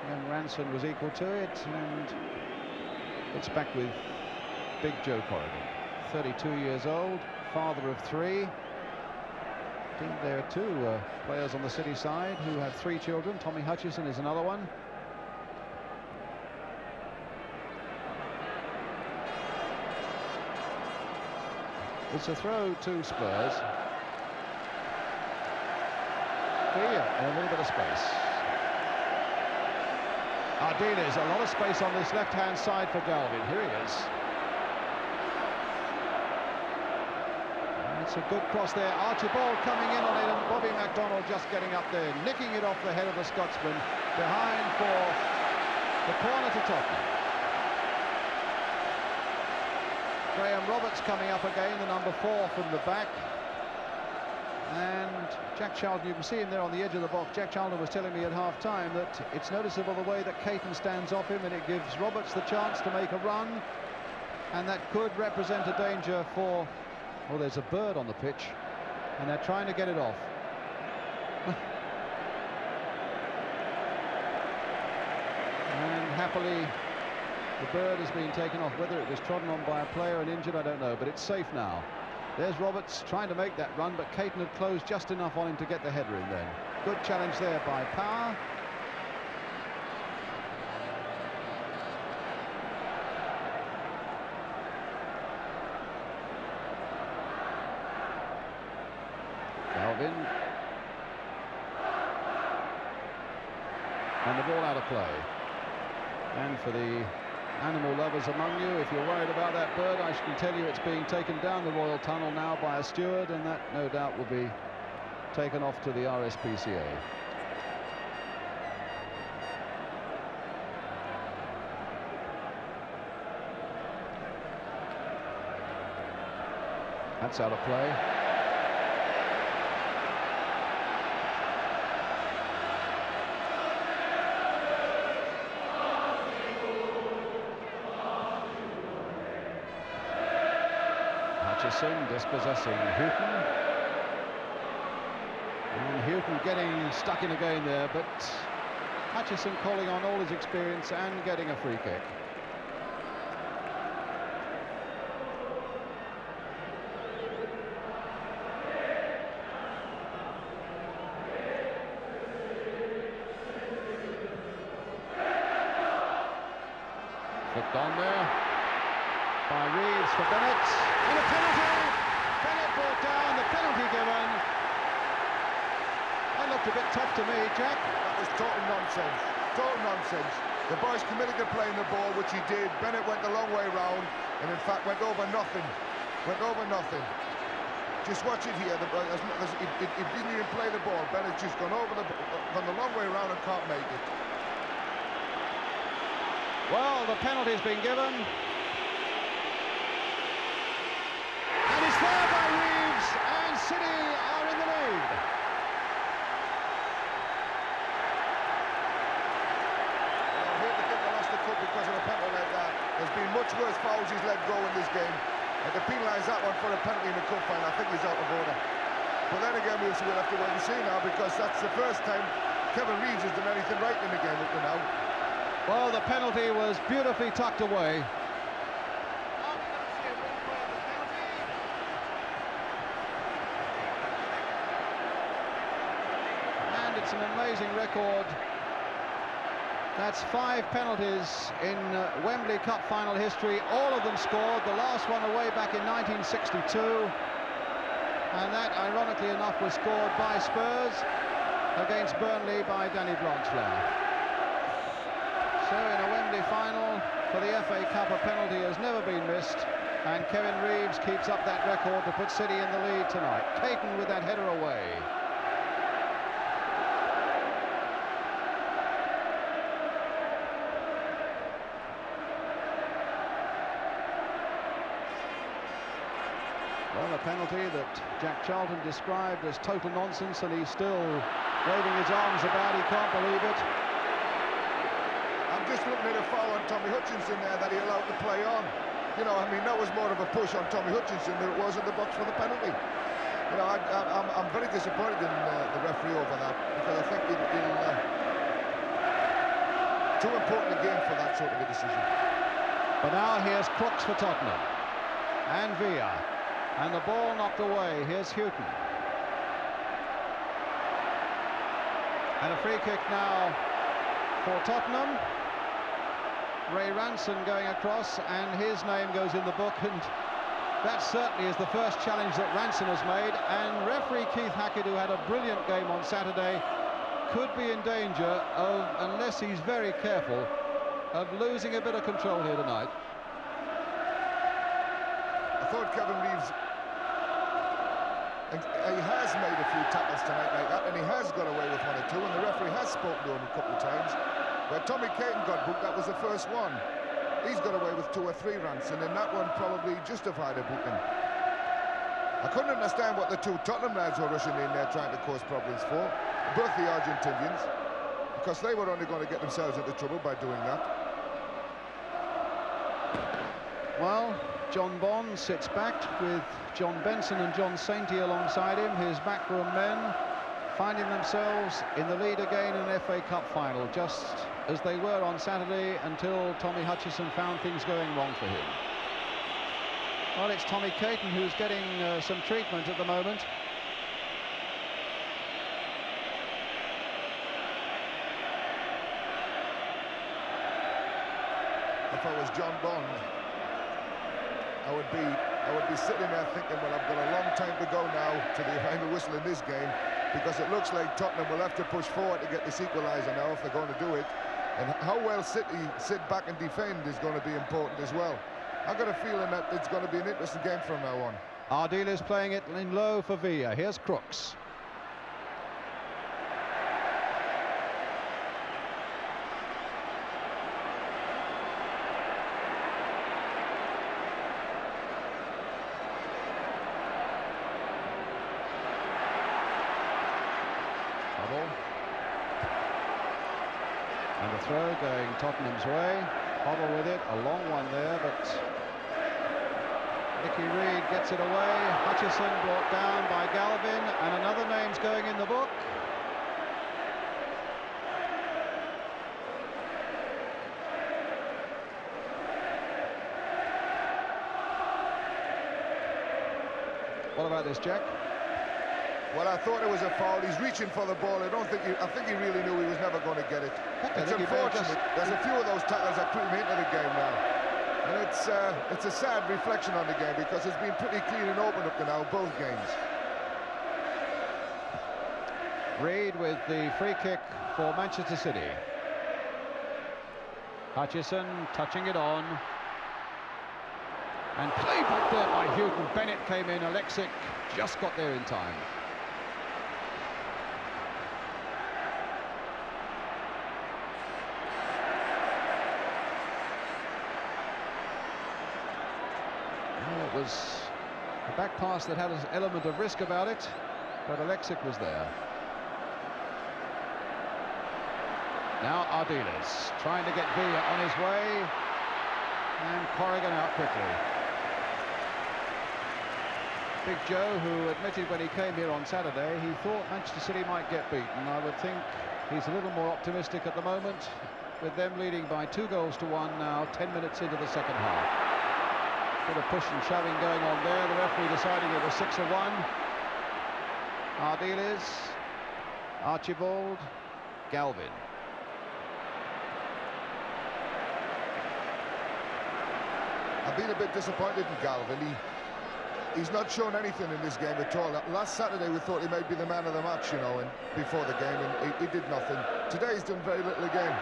young Ranson was equal to it, and it's back with Big Joe Corrigan, 32 years old, father of three. I think there are two players on the City side who have three children. Tommy Hutchison is another one. It's a throw to Spurs. Here, in a little bit of space. Ardiles, a lot of space on this left-hand side for Galvin. Here he is. It's a good cross there. Archibald coming in on it, and Bobby MacDonald just getting up there, nicking it off the head of the Scotsman, behind for the corner to Tottenham. Graham Roberts coming up again, the number 4 from the back. And Jack Charlton, you can see him there on the edge of the box. Jack Charlton was telling me at half-time that it's noticeable the way that Caton stands off him, and it gives Roberts the chance to make a run, and that could represent a danger for... Oh, there's a bird on the pitch, and they're trying to get it off. And happily, the bird has been taken off. Whether it was trodden on by a player and injured, I don't know, but it's safe now. There's Roberts trying to make that run, but Caton had closed just enough on him to get the header in then. Good challenge there by Power. Galvin. And the ball out of play. And for the animal lovers among you, if you're worried about that bird, I can tell you it's being taken down the Royal Tunnel now by a steward, and that no doubt will be taken off to the RSPCA. That's out of play. Hutchison dispossessing Houghton. And Houghton getting stuck in again there, but Hutchison calling on all his experience and getting a free kick. Flicked on there by Reeves for Bennett, and a penalty! Bennett brought down, the penalty given. That looked a bit tough to me, Jack. That was total nonsense. Total nonsense. The boy's committed to playing the ball, which he did. Bennett went the long way round, and in fact went over nothing. Went over nothing. Just watch it here. He didn't even play the ball. Bennett's just gone the long way round and can't make it. Well, the penalty's been given. And it's there by Reeves, and City are in the lead. I hate to think they lost the cup because of a penalty like that. There's been much worse fouls he's let go in this game. And to penalise that one for a penalty in the cup final, I think he's out of order. But then again, we'll have to wait and see now, because that's the first time Kevin Reeves has done anything right in the game up to now. Well, the penalty was beautifully tucked away. And it's an amazing record. That's 5 penalties in Wembley Cup final history. All of them scored, the last one away back in 1962. And that, ironically enough, was scored by Spurs against Burnley by Danny Blanchflower. So in a Wembley final for the FA Cup, a penalty has never been missed, and Kevin Reeves keeps up that record to put City in the lead tonight. Caton with that header away. Well, a penalty that Jack Charlton described as total nonsense, and he's still waving his arms about. He can't believe it. I'm just looking at a foul on Tommy Hutchinson there that he allowed to play on. You know, I mean, that was more of a push on Tommy Hutchinson than it was in the box for the penalty. You know, I'm very disappointed in the referee over that, because I think he'll too important a game for that sort of a decision. But now here's Crooks for Tottenham, and Villa, and the ball knocked away. Here's Houghton, and a free kick now for Tottenham. Ray Ranson going across, and his name goes in the book, and that certainly is the first challenge that Ranson has made. And referee Keith Hackett, who had a brilliant game on Saturday, could be in danger of, unless he's very careful, of losing a bit of control here tonight. I thought Kevin Reeves, he has made a few tackles tonight like that, and he has got away with 1 or 2, and the referee has spoken to him a couple of times. Where Tommy Caton got booked, that was the first one. He's got away with 2 or 3 Ranson, and that one probably justified a booking. I couldn't understand what the 2 Tottenham lads were rushing in there trying to cause problems for, both the Argentinians, because they were only going to get themselves into trouble by doing that. Well, John Bond sits back with John Benson and John Sainty alongside him, his backroom men, finding themselves in the lead again in an FA Cup final, just as they were on Saturday, until Tommy Hutchison found things going wrong for him. Well, it's Tommy Caton who's getting some treatment at the moment. If I was John Bond, I would be sitting there thinking, well, I've got a long time to go now to the final whistle in this game, because it looks like Tottenham will have to push forward to get this equaliser now if they're going to do it. And how well City sit back and defend is going to be important as well. I've got a feeling that it's going to be an interesting game from now on. Ardil is playing it in low for Villa. Here's Crooks. And the throw going Tottenham's way. Hoddle with it, a long one there, but Nicky Reed gets it away. Hutchison brought down by Galvin, and another name's going in the book. What about this, Jack? Well, I thought it was a foul. He's reaching for the ball. I think he really knew he was never going to get it. It's unfortunate. There's a few of those tackles that put him into the game now. And it's a sad reflection on the game, because it's been pretty clean and open up to now, both games. Reed with the free kick for Manchester City. Hutchison touching it on. And play back there by Houghton. Bennett came in. Alexic just got there in time. Well, it was a back pass that had an element of risk about it, but Alexic was there. Now Ardiles trying to get Villa on his way, and Corrigan out quickly. Big Joe, who admitted when he came here on Saturday, he thought Manchester City might get beaten. I would think he's a little more optimistic at the moment, with them leading by 2-1 now, 10 minutes into the second half. Bit of push and shoving going on there. The referee deciding it was 6-1. Ardiles, Archibald, Galvin. I've been a bit disappointed in Galvin. He's not shown anything in this game at all. Last Saturday we thought he might be the man of the match, you know, and before the game, and he did nothing. Today he's done very little again.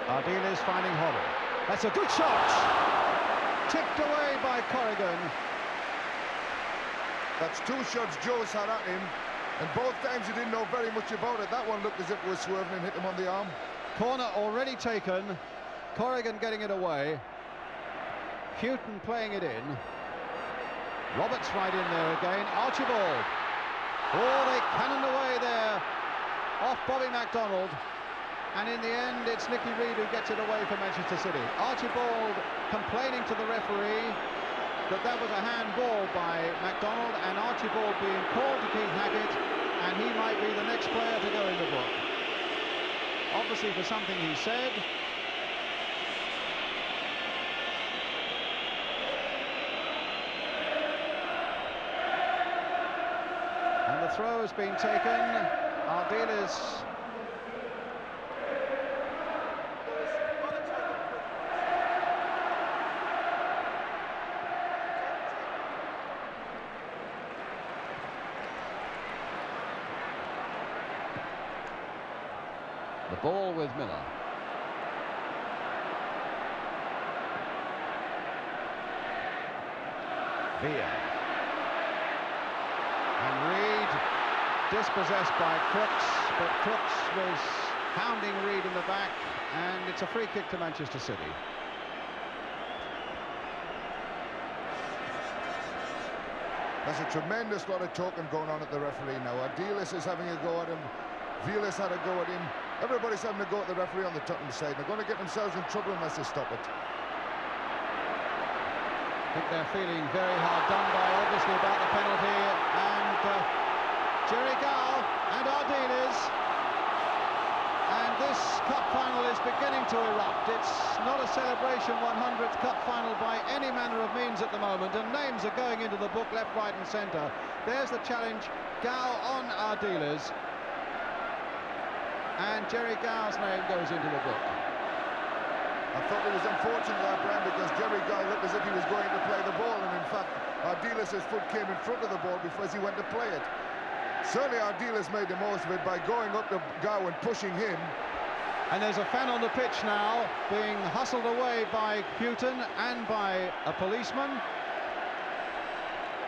Ardiles finding Hoddle. That's a good shot! Tipped away by Corrigan. That's two shots Joe's had at him, and both times he didn't know very much about it. That one looked as if it was swerving and hit him on the arm. Corner already taken. Corrigan getting it away. Houghton playing it in. Roberts right in there again. Archibald. Oh, they cannoned away there off Bobby MacDonald. And in the end, it's Nicky Reed who gets it away for Manchester City. Archibald complaining to the referee that was a handball by MacDonald, and Archibald being called to Keith Hackett, and he might be the next player to go in the book. Obviously for something he said. And the throw has been taken. Ardiles. The ball with Miller. Villa. And Reed dispossessed by Crooks, but Crooks was hounding Reed in the back, and it's a free kick to Manchester City. There's a tremendous lot of talking going on at the referee now. Ardiles is having a go at him. Villa's had a go at him. Everybody's having a go at the referee on the Tottenham side. They're going to get themselves in trouble unless they stop it. I think they're feeling very hard done by, obviously, about the penalty. And Jerry Gall and Ardiles. And this cup final is beginning to erupt. It's not a celebration 100th cup final by any manner of means at the moment. And names are going into the book left, right and centre. There's the challenge. Gall on Ardiles. And Jerry Gall's name goes into the book. I thought it was unfortunate that, Brian, because Jerry Gall looked as if he was going to play the ball, and in fact Ardiles' foot came in front of the ball before he went to play it. Certainly Ardiles made the most of it by going up to Gall and pushing him. And there's a fan on the pitch now being hustled away by Houghton and by a policeman.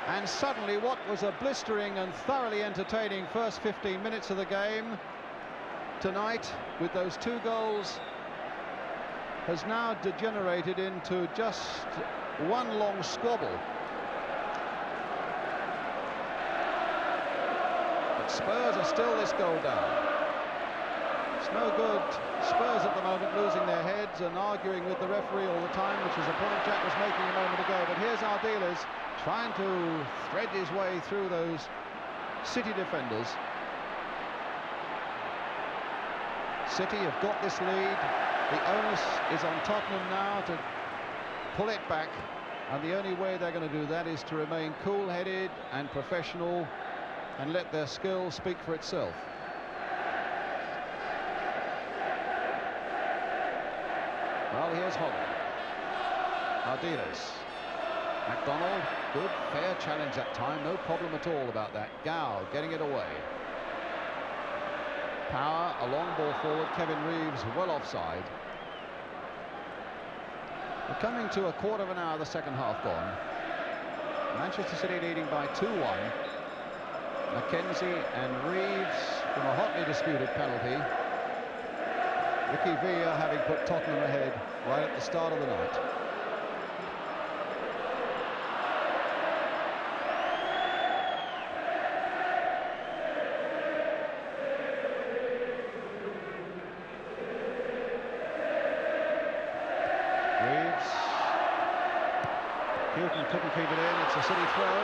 And suddenly what was a blistering and thoroughly entertaining first 15 minutes of the game tonight, with those 2 goals, has now degenerated into just one long squabble. But Spurs are still this goal down. no good. Spurs at the moment losing their heads and arguing with the referee all the time, which is a point Jack was making a moment ago. But here's Ardiles trying to thread his way through those City defenders. City have got this lead. The onus is on Tottenham now to pull it back, and the only way they're going to do that is to remain cool-headed and professional and let their skill speak for itself. Well, here's Hoddle. Ardiles. McDonald, good, fair challenge that time, no problem at all about that. Gow getting it away. Power, a long ball forward, Kevin Reeves well offside. We're coming to a quarter of an hour, the second half gone. Manchester City leading by 2-1. Mackenzie and Reeves from a hotly disputed penalty. Ricky Villa having put Tottenham ahead right at the start of the night. Reeves. Houghton couldn't keep it in. It's a City throw.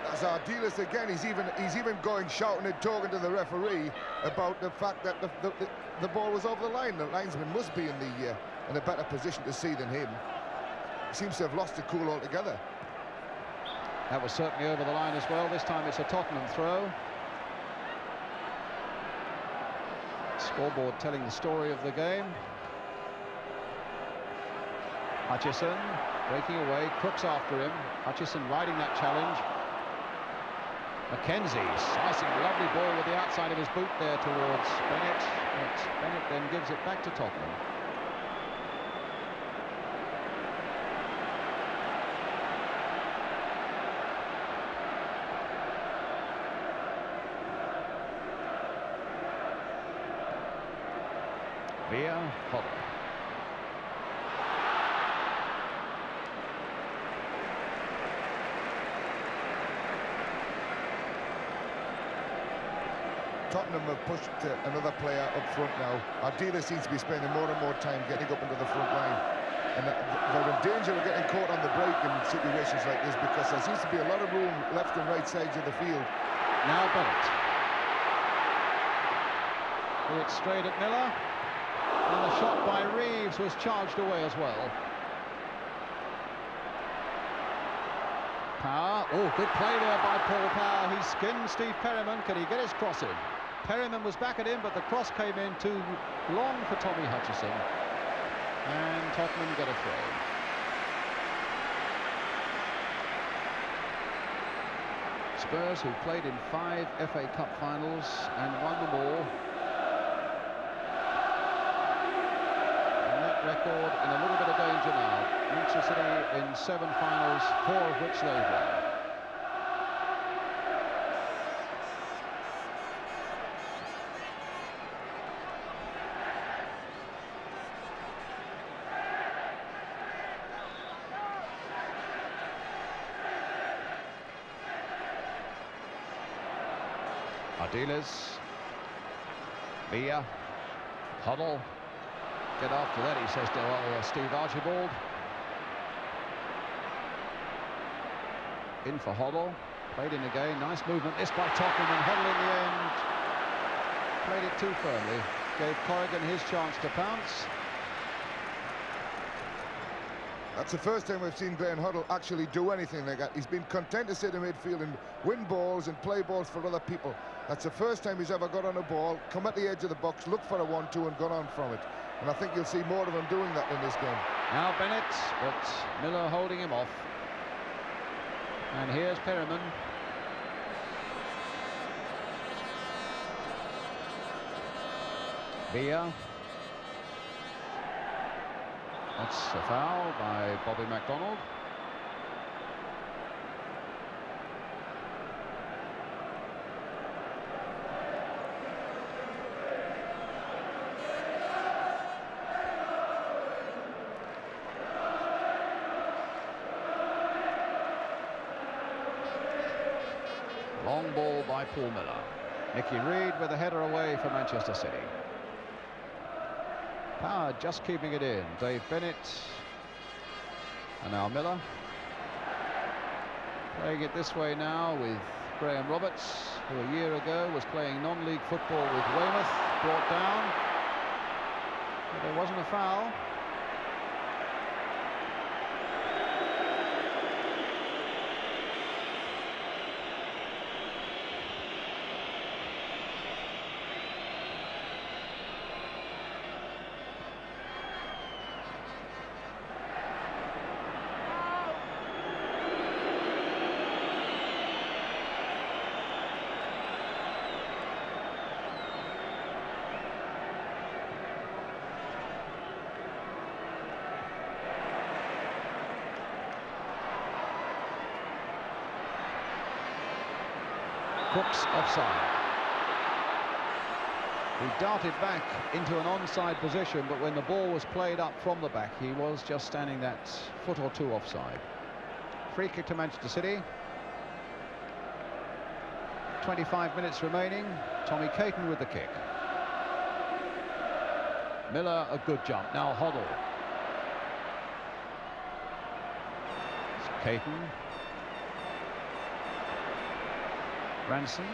That's Ardiles again. He's even going shouting and talking to the referee about the fact that the ball was over the line. The linesman must be in a better position to see than him. He seems to have lost the cool altogether. That was certainly over the line as well. This time it's a Tottenham throw. Scoreboard telling the story of the game. Hutchison breaking away, Crooks after him. Hutchison riding that challenge. Mackenzie slicing a lovely ball with the outside of his boot there towards Bennett. But Bennett then gives it back to Tottenham. Via Hoddle. Tottenham have pushed another player up front now. Ardiles seems to be spending more and more time getting up into the front line. And they're in danger of getting caught on the break in situations like this because there seems to be a lot of room left and right sides of the field. Now Bennett. It's straight at Miller. And the shot by Reeves was charged away as well. Power. Oh, good play there by Paul Power. He skinned Steve Perryman. Can he get his cross in? Perryman was back at him, but the cross came in too long for Tommy Hutchison. And Tottenham get a throw. Spurs, who played in 5 FA Cup finals and won them all. Record in a little bit of danger now. Manchester City in 7 finals, 4 of which they've won. Ardiles. Villa. Hoddle. Get after that, he says to Steve Archibald. In for Hoddle. Played in again. Nice movement. This by Tottenham, and Hoddle in the end played it too firmly. Gave Corrigan his chance to pounce. That's the first time we've seen Glenn Hoddle actually do anything like that. He's been content to sit in midfield and win balls and play balls for other people. That's the first time he's ever got on a ball, come at the edge of the box, look for a 1-2 and gone on from it. And I think you'll see more of him doing that in this game. Now Bennett, but Miller holding him off. And here's Perryman. Villa. That's a foul by Bobby MacDonald. Long ball by Paul Miller. Nicky Reed with a header away for Manchester City. Power just keeping it in. Dave Bennett and now Miller. Playing it this way now with Graham Roberts, who a year ago was playing non-league football with Weymouth, brought down. But there wasn't a foul. Cook's offside. He darted back into an onside position, but when the ball was played up from the back, he was just standing that foot or two offside. Free kick to Manchester City. 25 minutes remaining. Tommy Caton with the kick. Miller, a good jump. Now Hoddle. It's Caton. Ranson.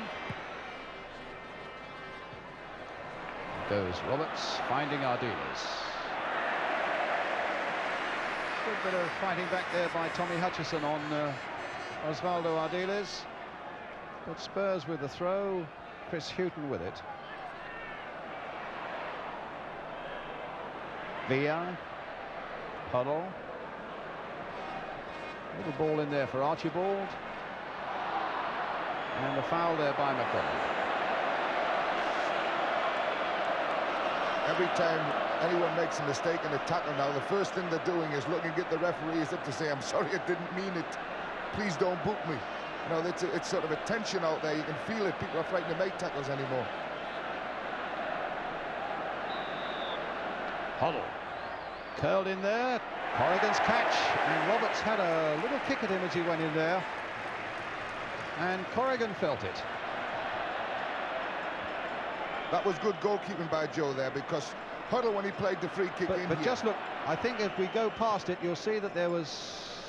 Goes Roberts, finding Ardiles. Good bit of fighting back there by Tommy Hutchison on Osvaldo Ardiles. But Spurs with the throw, Chris Hughton with it. Villa, Huddle. Little ball in there for Archibald. And the foul there by McDonald. Every time anyone makes a mistake in a tackle now, the first thing they're doing is looking at the referees up to say, I'm sorry, I didn't mean it. Please don't boot me. You know, it's sort of a tension out there. You can feel it. People are frightened to make tackles anymore. Hoddle. Curled in there. Corrigan's catch. And Roberts had a little kick at him as he went in there. And Corrigan felt it. That was good goalkeeping by Joe there, because Huddle, when he played the free kick but here. Just look, I think if we go past it, you'll see that there was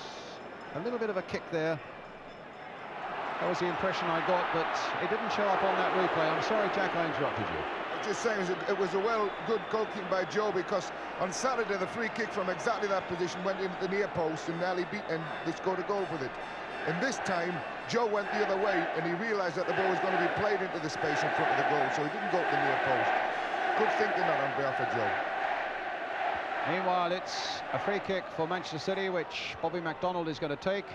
a little bit of a kick there. That was the impression I got, but it didn't show up on that replay. I'm sorry, Jack, I interrupted you. Just saying, it was a good goalkeeping by Joe, because on Saturday the free kick from exactly that position went into the near post and nearly beat, and they scored a goal with it. And this time, Joe went the other way, and he realised that the ball was going to be played into the space in front of the goal, so he didn't go to the near post. Good thinking that on behalf of Joe. Meanwhile, it's a free kick for Manchester City, which Bobby MacDonald is going to take.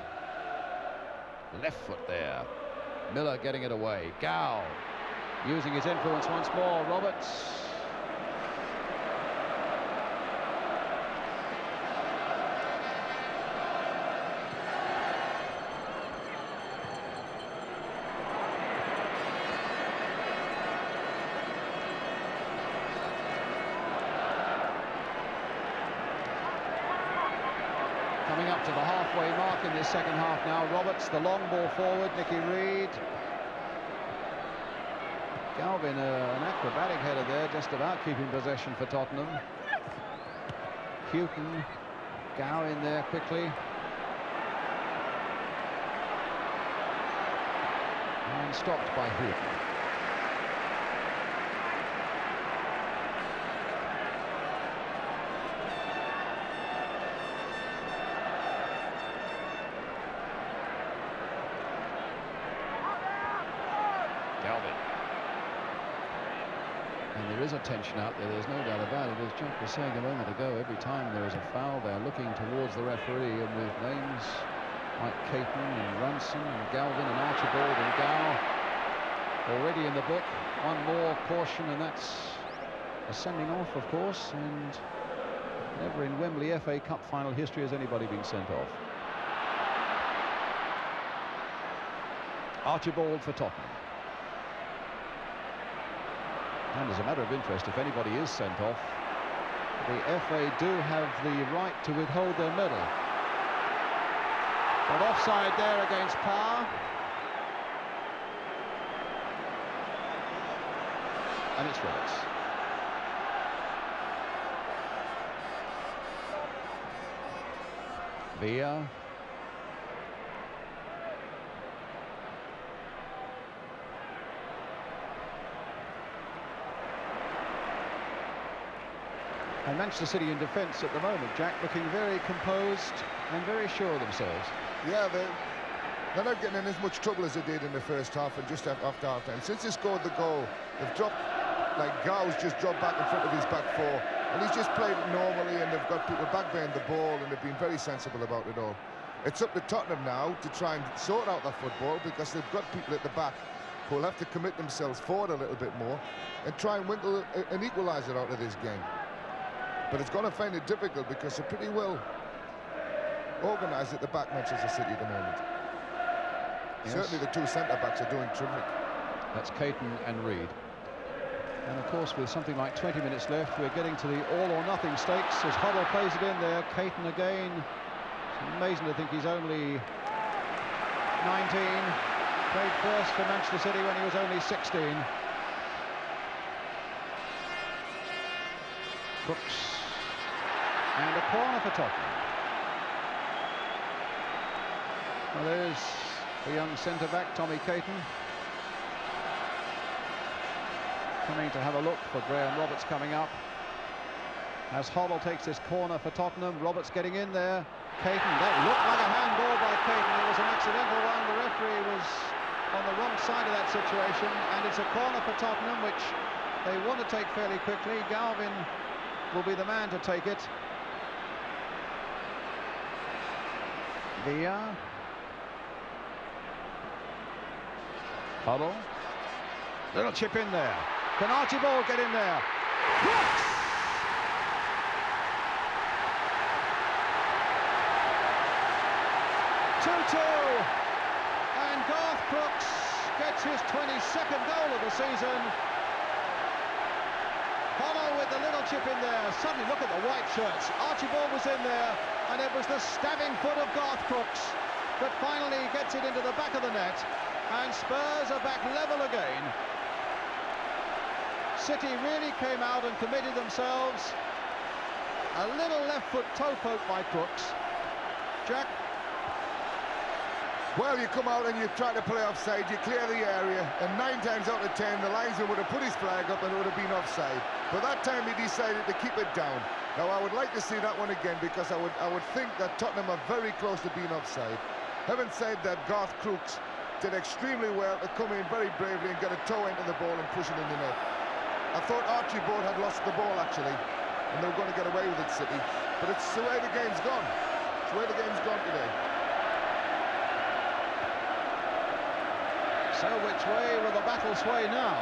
Left foot there. Miller getting it away. Gow using his influence once more. Roberts. Coming up to the halfway mark in this second half now. Roberts, the long ball forward. Nicky Reed. Galvin, an acrobatic header there, just about keeping possession for Tottenham. Hughton, Gow in there quickly. And stopped by Hughton. Galvin. And there is a tension out there, there's no doubt about it. As Jack was saying a moment ago, every time there is a foul, they're looking towards the referee, and with names like Caton and Ranson and Galvin and Archibald and Gow already in the book, one more caution, and that's a sending off, of course, and never in Wembley FA Cup final history has anybody been sent off. Archibald for Tottenham. And as a matter of interest, if anybody is sent off, the FA do have the right to withhold their medal. But offside there against Power. and it's Roberts. Villa. And Manchester City in defence at the moment, Jack, looking very composed and very sure of themselves. Yeah, they're not getting in as much trouble as they did in the first half and just after half-time. Since they scored the goal, they've dropped, like Gau's just dropped back in front of his back four, and he's just played it normally, and they've got people back behind the ball, and they've been very sensible about it all. It's up to Tottenham now to try and sort out their football, because they've got people at the back who will have to commit themselves forward a little bit more and try and winkle an equaliser out of this game. But it's going to find it difficult because they're pretty well organised at the back, Manchester City, at the moment. Yes. Certainly the two centre-backs are doing terrific. That's Caton and Reed. And of course, with something like 20 minutes left, we're getting to the all-or-nothing stakes as Hoddle plays it in there. Caton again. It's amazing to think he's only 19. Played first for Manchester City when he was only 16. Crooks. And a corner for Tottenham. Well, there's the young centre-back, Tommy Caton. Coming to have a look for Graham Roberts coming up. As Hoddle takes this corner for Tottenham, Roberts getting in there. Caton, that looked like a handball by Caton. It was an accidental one. The referee was on the wrong side of that situation, and it's a corner for Tottenham, which they want to take fairly quickly. Galvin will be the man to take it. Villa. Hoddle. Little chip in there. Can Archibald get in there? Crooks! And Garth Crooks gets his 22nd goal of the season. Hoddle with the little chip in there. Suddenly look at the white shirts. Archibald was in there, and it was the stabbing foot of Garth Crooks that finally gets it into the back of the net, and Spurs are back level again. City really came out and committed themselves. A little left foot toe poke by Crooks. Jack? Well, you come out and you try to play offside, you clear the area, and 9 times out of 10 the linesman would have put his flag up and it would have been offside. But that time he decided to keep it down. Now I would like to see that one again, because I would think that Tottenham are very close to being offside. Having said that, Garth Crooks did extremely well to come in very bravely and get a toe into the ball and push it in the net. I thought Archibald had lost the ball actually, and they were going to get away with it, City. But it's the way the game's gone. It's the way the game's gone today. So which way will the battle sway now?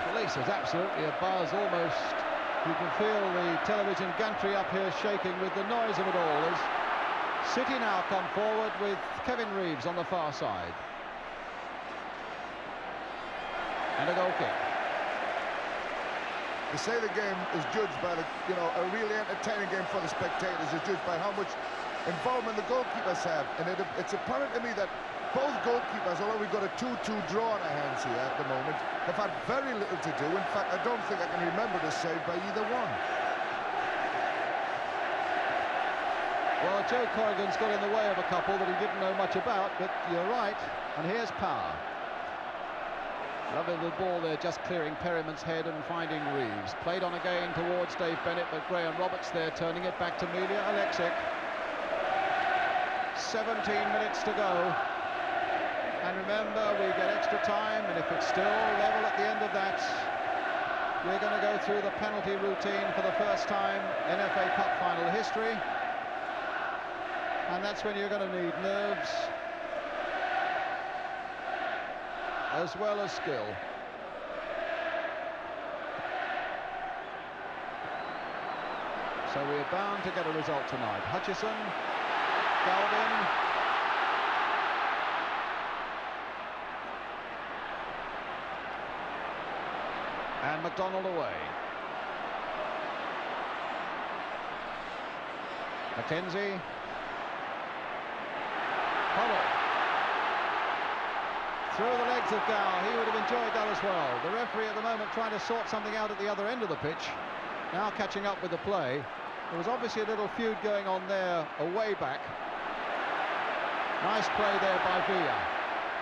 Police is absolutely a buzz, almost. You can feel the television gantry up here shaking with the noise of it all. As City now come forward with Kevin Reeves on the far side. And a goal kick. They say the game is judged by a really entertaining game for the spectators is judged by how much involvement the goalkeepers have. And it's apparent to me that both goalkeepers, although we've got a 2-2 draw on our hands here at the moment, have had very little to do. In fact, I don't think I can remember the save by either one. Well, Joe Corrigan's got in the way of a couple that he didn't know much about, but you're right. And here's Power. Lovely little ball there, just clearing Perriman's head and finding Reeves. Played on again towards Dave Bennett, but Graham Roberts there turning it back to Milja Alexic. 17 minutes to go. And remember, we get extra time, and if it's still level at the end of that, we're going to go through the penalty routine for the first time in FA Cup final history. And that's when you're going to need nerves as well as skill. So we're bound to get a result tonight. Hutchison, Galvin, and McDonald away. McKenzie. Hoddle. Through the legs of Gow. He would have enjoyed that as well. The referee at the moment trying to sort something out at the other end of the pitch. Now catching up with the play. There was obviously a little feud going on there, a way back. Nice play there by Villa.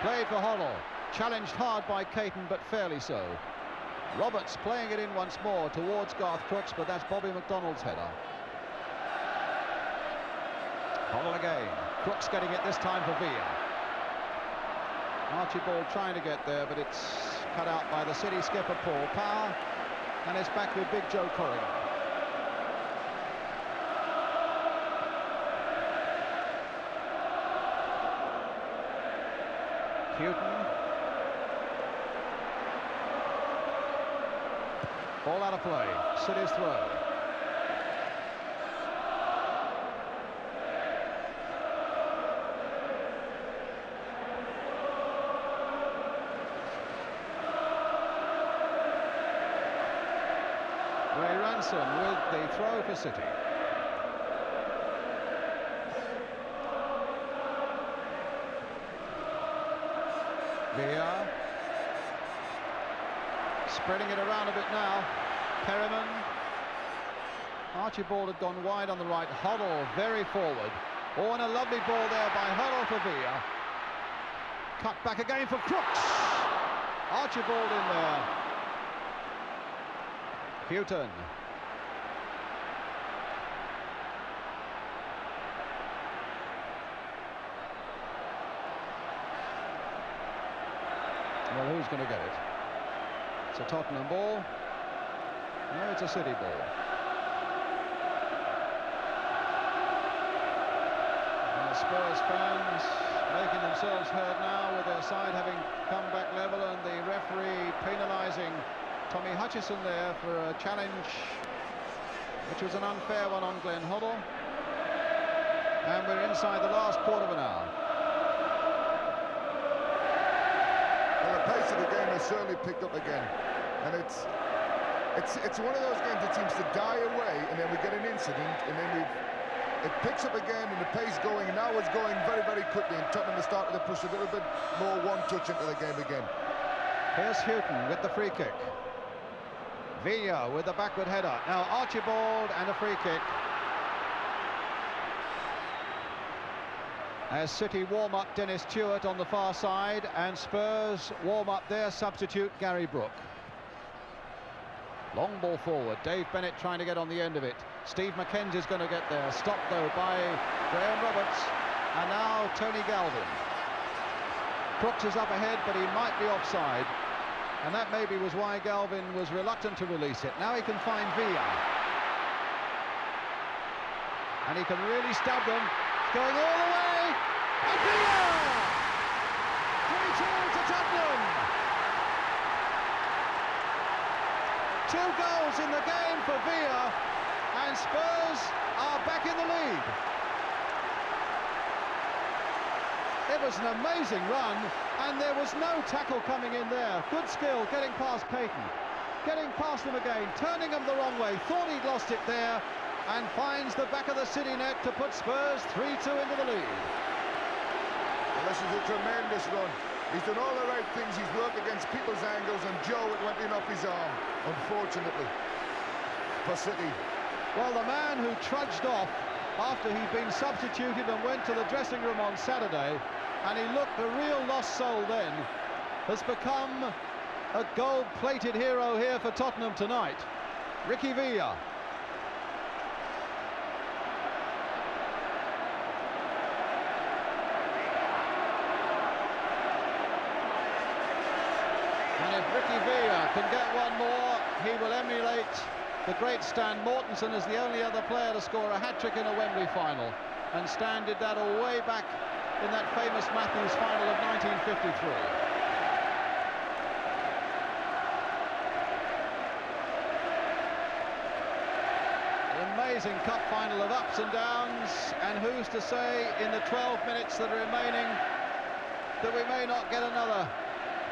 Played for Hoddle. Challenged hard by Caton, but fairly so. Roberts playing it in once more towards Garth Crooks, but that's Bobby McDonald's header. Hoddle again. Crooks getting it this time for Villa. Archibald trying to get there, but it's cut out by the City skipper Paul Power, and it's back with Big Joe Corrigan. Houghton. Ball out of play. City's throw. Ray Ransom with the throw for City. Villa. Spreading it around a bit now. Perriman. Archibald had gone wide on the right. Hoddle very forward. Oh, and a lovely ball there by Hoddle for Villa. Cut back again for Crooks. Archibald in there. Houghton. Well, who's going to get it? It's a Tottenham ball. No, it's a City ball. And the Spurs fans making themselves heard now with their side having come back level, and the referee penalising Tommy Hutchison there for a challenge which was an unfair one on Glenn Hoddle. And we're inside the last quarter of an hour. Well, the pace of the game has certainly picked up again, and it's one of those games that seems to die away, and then we get an incident, and then it picks up again, and the pace going, and now it's going very, very quickly, and Tottenham is starting to push a little bit more one touch into the game again. Here's Houghton with the free kick. Villa with the backward header. Now Archibald and a free kick. As City warm up Dennis Stewart on the far side, and Spurs warm up their substitute Gary Brooke. Long ball forward. Dave Bennett trying to get on the end of it. Steve McKenzie's going to get there. Stopped though by Graham Roberts. And now Tony Galvin. Crooks is up ahead, but he might be offside. And that maybe was why Galvin was reluctant to release it. Now he can find Villa. And he can really stab them. Going all the way. And Villa! 3-2 to Tottenham. 2 goals in the game for Villa. And Spurs are back in the lead. It was an amazing run, and there was no tackle coming in there. Good skill getting past Caton, getting past him again, turning him the wrong way, thought he'd lost it there, and finds the back of the City net to put Spurs 3-2 into the lead. Well, this is a tremendous run. He's done all the right things. He's worked against people's angles, and Joe, it went in off his arm, unfortunately, for City. Well, the man who trudged off after he'd been substituted and went to the dressing room on Saturday, and he looked a real lost soul then, has become a gold-plated hero here for Tottenham tonight. Ricky Villa. And if Ricky Villa can get one more, he will emulate the great Stan Mortensen as the only other player to score a hat-trick in a Wembley final. And Stan did that all way back in that famous Matthews final of 1953. Amazing cup final of ups and downs, and who's to say in the 12 minutes that are remaining that we may not get another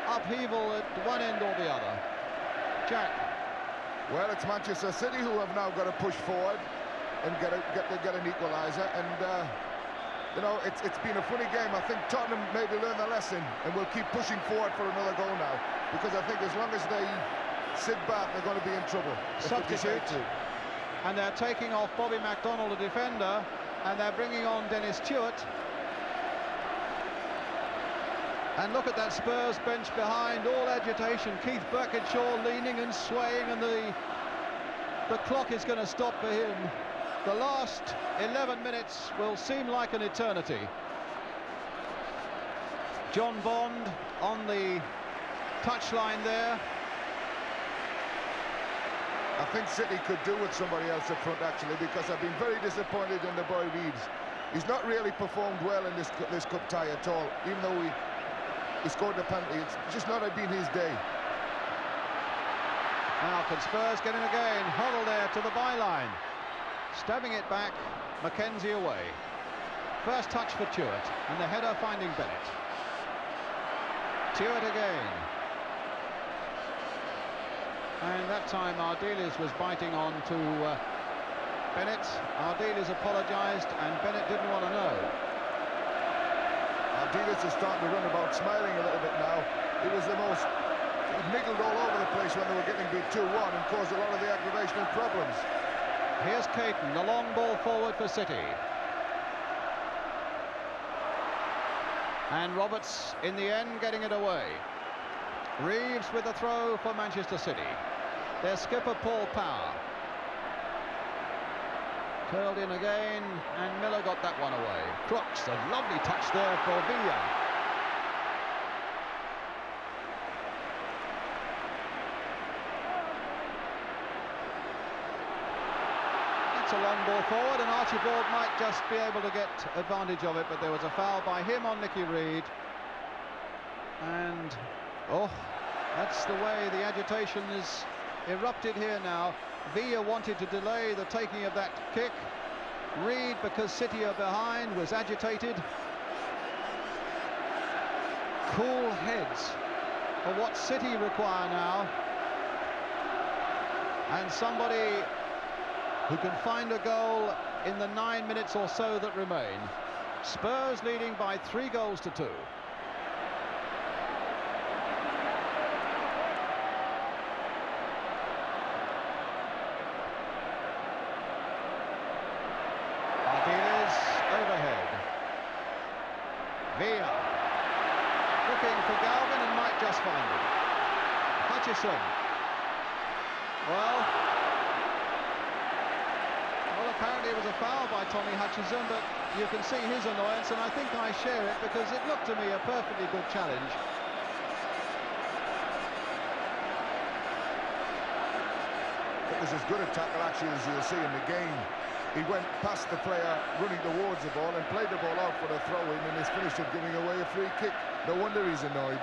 upheaval at one end or the other. Jack. Well, it's Manchester City who have now got to push forward and get an equaliser, and You know, it's been a funny game. I think Tottenham maybe learned their lesson and will keep pushing forward for another goal now, because I think as long as they sit back, they're going to be in trouble. Substitute. And they're taking off Bobby McDonnell, the defender, and they're bringing on Dennis Stewart. And look at that Spurs bench behind, all agitation. Keith Birkinshaw leaning and swaying, and the clock is going to stop for him. The last 11 minutes will seem like an eternity. John Bond on the touchline there. I think City could do with somebody else up front, actually, because I've been very disappointed in the boy Reeves. He's not really performed well in this cup tie at all, even though he scored the penalty. It's just not been his day. Now can Spurs get in again? Hoddle there to the byline. Stabbing it back, Mackenzie away. First touch for Stewart, and the header finding Bennett. Stewart again. And that time Ardiles was biting on to Bennett. Ardiles apologised, and Bennett didn't want to know. Ardiles is starting to run about, smiling a little bit now. He was the most... He niggled all over the place when they were getting beat 2-1 and caused a lot of the aggravation and problems. Here's Caton, the long ball forward for City. And Roberts, in the end, getting it away. Reeves with a throw for Manchester City. Their skipper, Paul Power. Curled in again, and Miller got that one away. Crooks, a lovely touch there for Villa. It's a long ball forward, and Archibald might just be able to get advantage of it, but there was a foul by him on Nicky Reed. And, oh, that's the way the agitation is erupted here now. Villa wanted to delay the taking of that kick. Reed, because City are behind, was agitated. Cool heads are what City require now. And somebody who can find a goal in the 9 minutes or so that remain. Spurs leading by 3-2. Ardiles overhead. Villa looking for Galvin and might just find it. Hutchison. Well, apparently it was a foul by Tommy Hutchison, but you can see his annoyance, and I think I share it, because it looked to me a perfectly good challenge. It was as good a tackle, actually, as you'll see in the game. He went past the player running towards the ball and played the ball out for the throw-in, and he's finished up giving away a free kick. No wonder he's annoyed.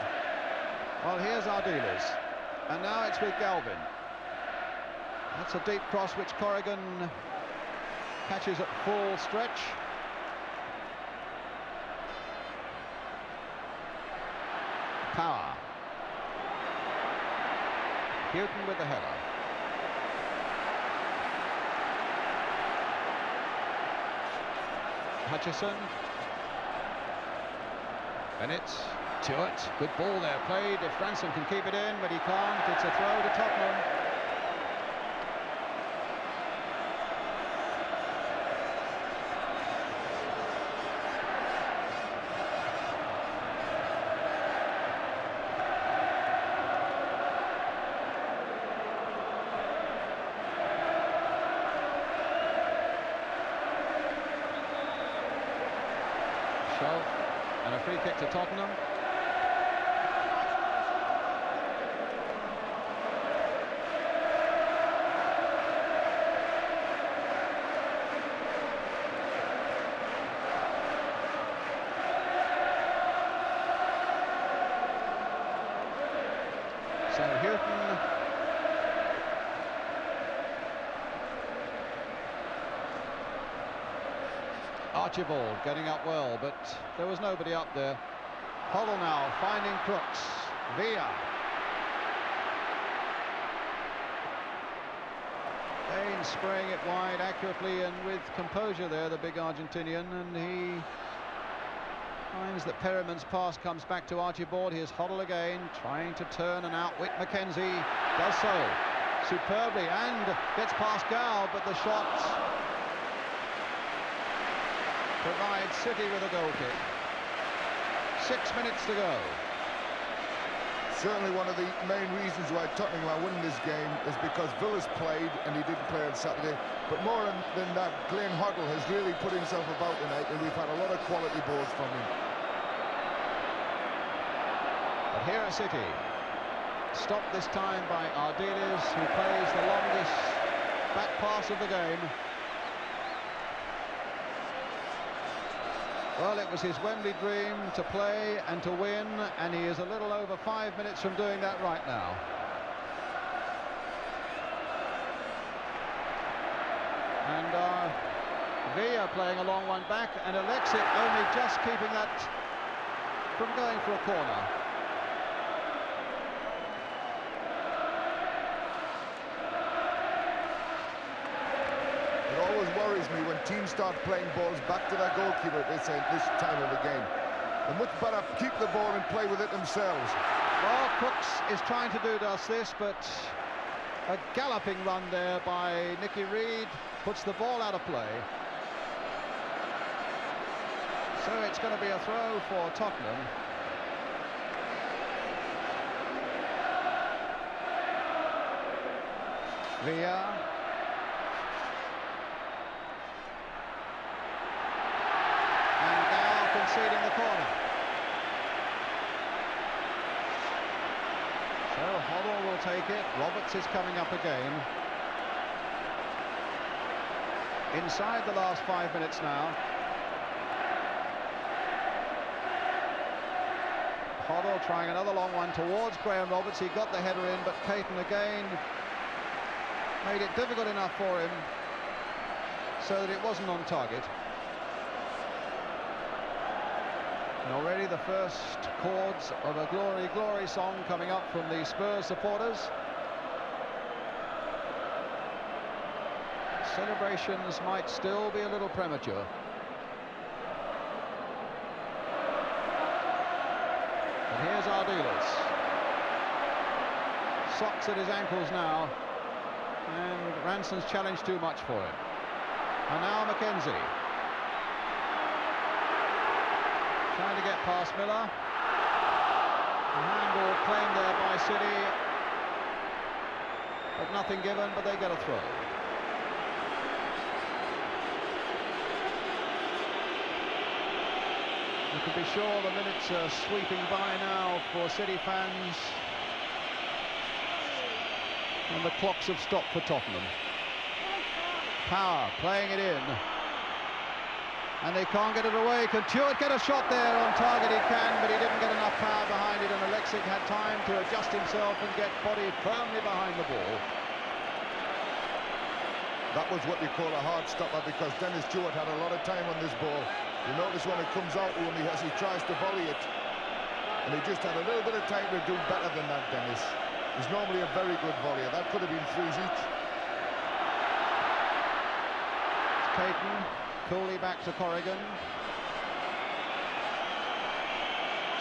Well, here's Ardiles, and now it's with Galvin. That's a deep cross which Corrigan catches at full stretch. Power. Houghton with the header. Hutchison. Bennett. Stewart. Good ball there played. If Ransom can keep it in, but he can't. It's a throw to Tottenham. And a free kick to Tottenham. So Houghton Archibald getting up well, but there was nobody up there. Hoddle now finding Crooks. Villa. Kane spraying it wide accurately and with composure there, the big Argentinian, and he Finds that Perriman's pass comes back to Archibald. Here's Hoddle again, trying to turn and outwit Mackenzie. Does so superbly and gets past Gow, but the shot provides City with a goal kick. 6 minutes to go. Certainly one of the main reasons why Tottenham are winning this game is because Villa's played and he didn't play on Saturday. But more than that, Glenn Hoddle has really put himself about tonight, and we've had a lot of quality balls from him. But here are City, stopped this time by Ardiles, who plays the longest back pass of the game. Well, it was his Wembley dream to play and to win, and he is a little over 5 minutes from doing that right now. And Villa playing a long one back, and Alexic only just keeping that from going for a corner. It always worries me when teams start playing balls back to their goalkeeper at this time of the game. They're much better keep the ball and play with it themselves. Well, Crooks is trying to do just this, but a galloping run there by Nicky Reed puts the ball out of play. So it's going to be a throw for Tottenham. Villa. And now conceding the corner. So Hoddle will take it. Roberts is coming up again. Inside the last 5 minutes now. Hoddle trying another long one towards Graham Roberts. He got the header in, but Caton again made it difficult enough for him so that it wasn't on target. And already the first chords of a Glory, Glory song coming up from the Spurs supporters. Celebrations might still be a little premature. And here's Ardiles. Socks at his ankles now. And Ranson's challenged too much for him. And now Mackenzie. Trying to get past Miller. A handball claimed there by City. But nothing given, but they get a throw. You can be sure the minutes are sweeping by now for City fans. And the clocks have stopped for Tottenham. Power playing it in. And they can't get it away. Can Tuart get a shot there on target? He can, but he didn't get enough power behind it, and Alexic had time to adjust himself and get body firmly behind the ball. That was what you call a hard stopper, because Dennis Tuart had a lot of time on this ball. You notice when it comes out to him, as he tries to volley it, and he just had a little bit of time to do better than that, Dennis. He's normally a very good volleyer. That could have been threes each. Caton, coolly back to Corrigan.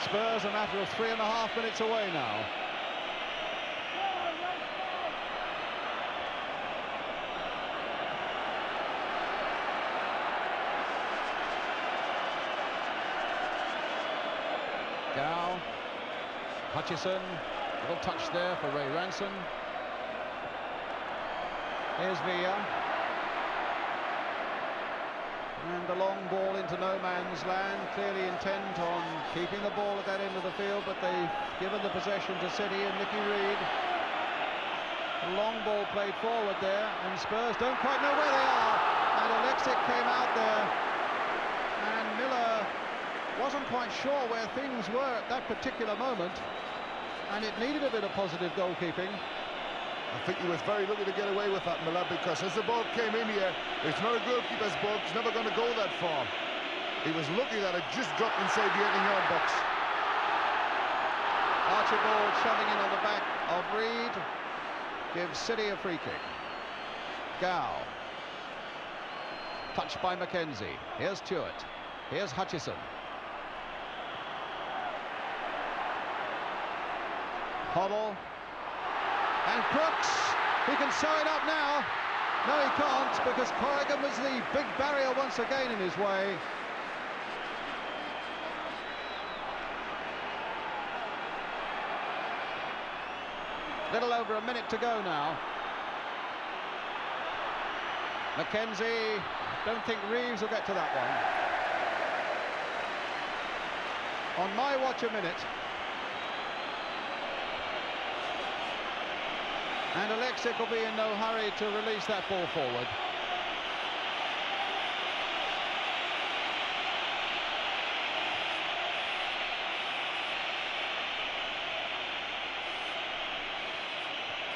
Spurs a matter of 3.5 minutes away now. Gow, Hutchison, little touch there for Ray Ranson. Here's Villa. And the long ball into no man's land, clearly intent on keeping the ball at that end of the field, but they've given the possession to City and Nicky Reed. A long ball played forward there, and Spurs don't quite know where they are. And Alexic came out there, and Miller wasn't quite sure where things were at that particular moment, and it needed a bit of positive goalkeeping. I think he was very lucky to get away with that, Miller, because as the ball came in here, it's not a goalkeeper's ball, it's never going to go that far. He was lucky that it just dropped inside the 18-yard box. Archibald shoving in on the back of Reed, gives City a free kick. Gow. Touched by Mackenzie. Here's Tuart. Here's Hutchison. Hoddle. And Crooks, he can sew it up now. No, he can't, because Corrigan was the big barrier once again in his way. Little over a minute to go now. Mackenzie, don't think Reeves will get to that one. On my watch a minute. And Alexic will be in no hurry to release that ball forward.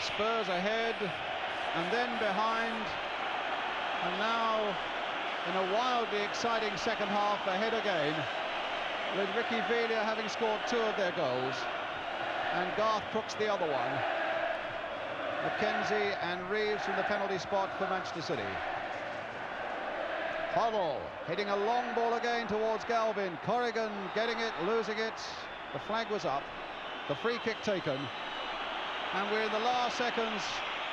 Spurs ahead, and then behind, and now in a wildly exciting second half, ahead again, with Ricky Villa having scored 2 of their goals, and Garth Crooks the other one. Mackenzie and Reeves from the penalty spot for Manchester City. Hoddle hitting a long ball again towards Galvin. Corrigan getting it, losing it. The flag was up. The free kick taken. And we're in the last seconds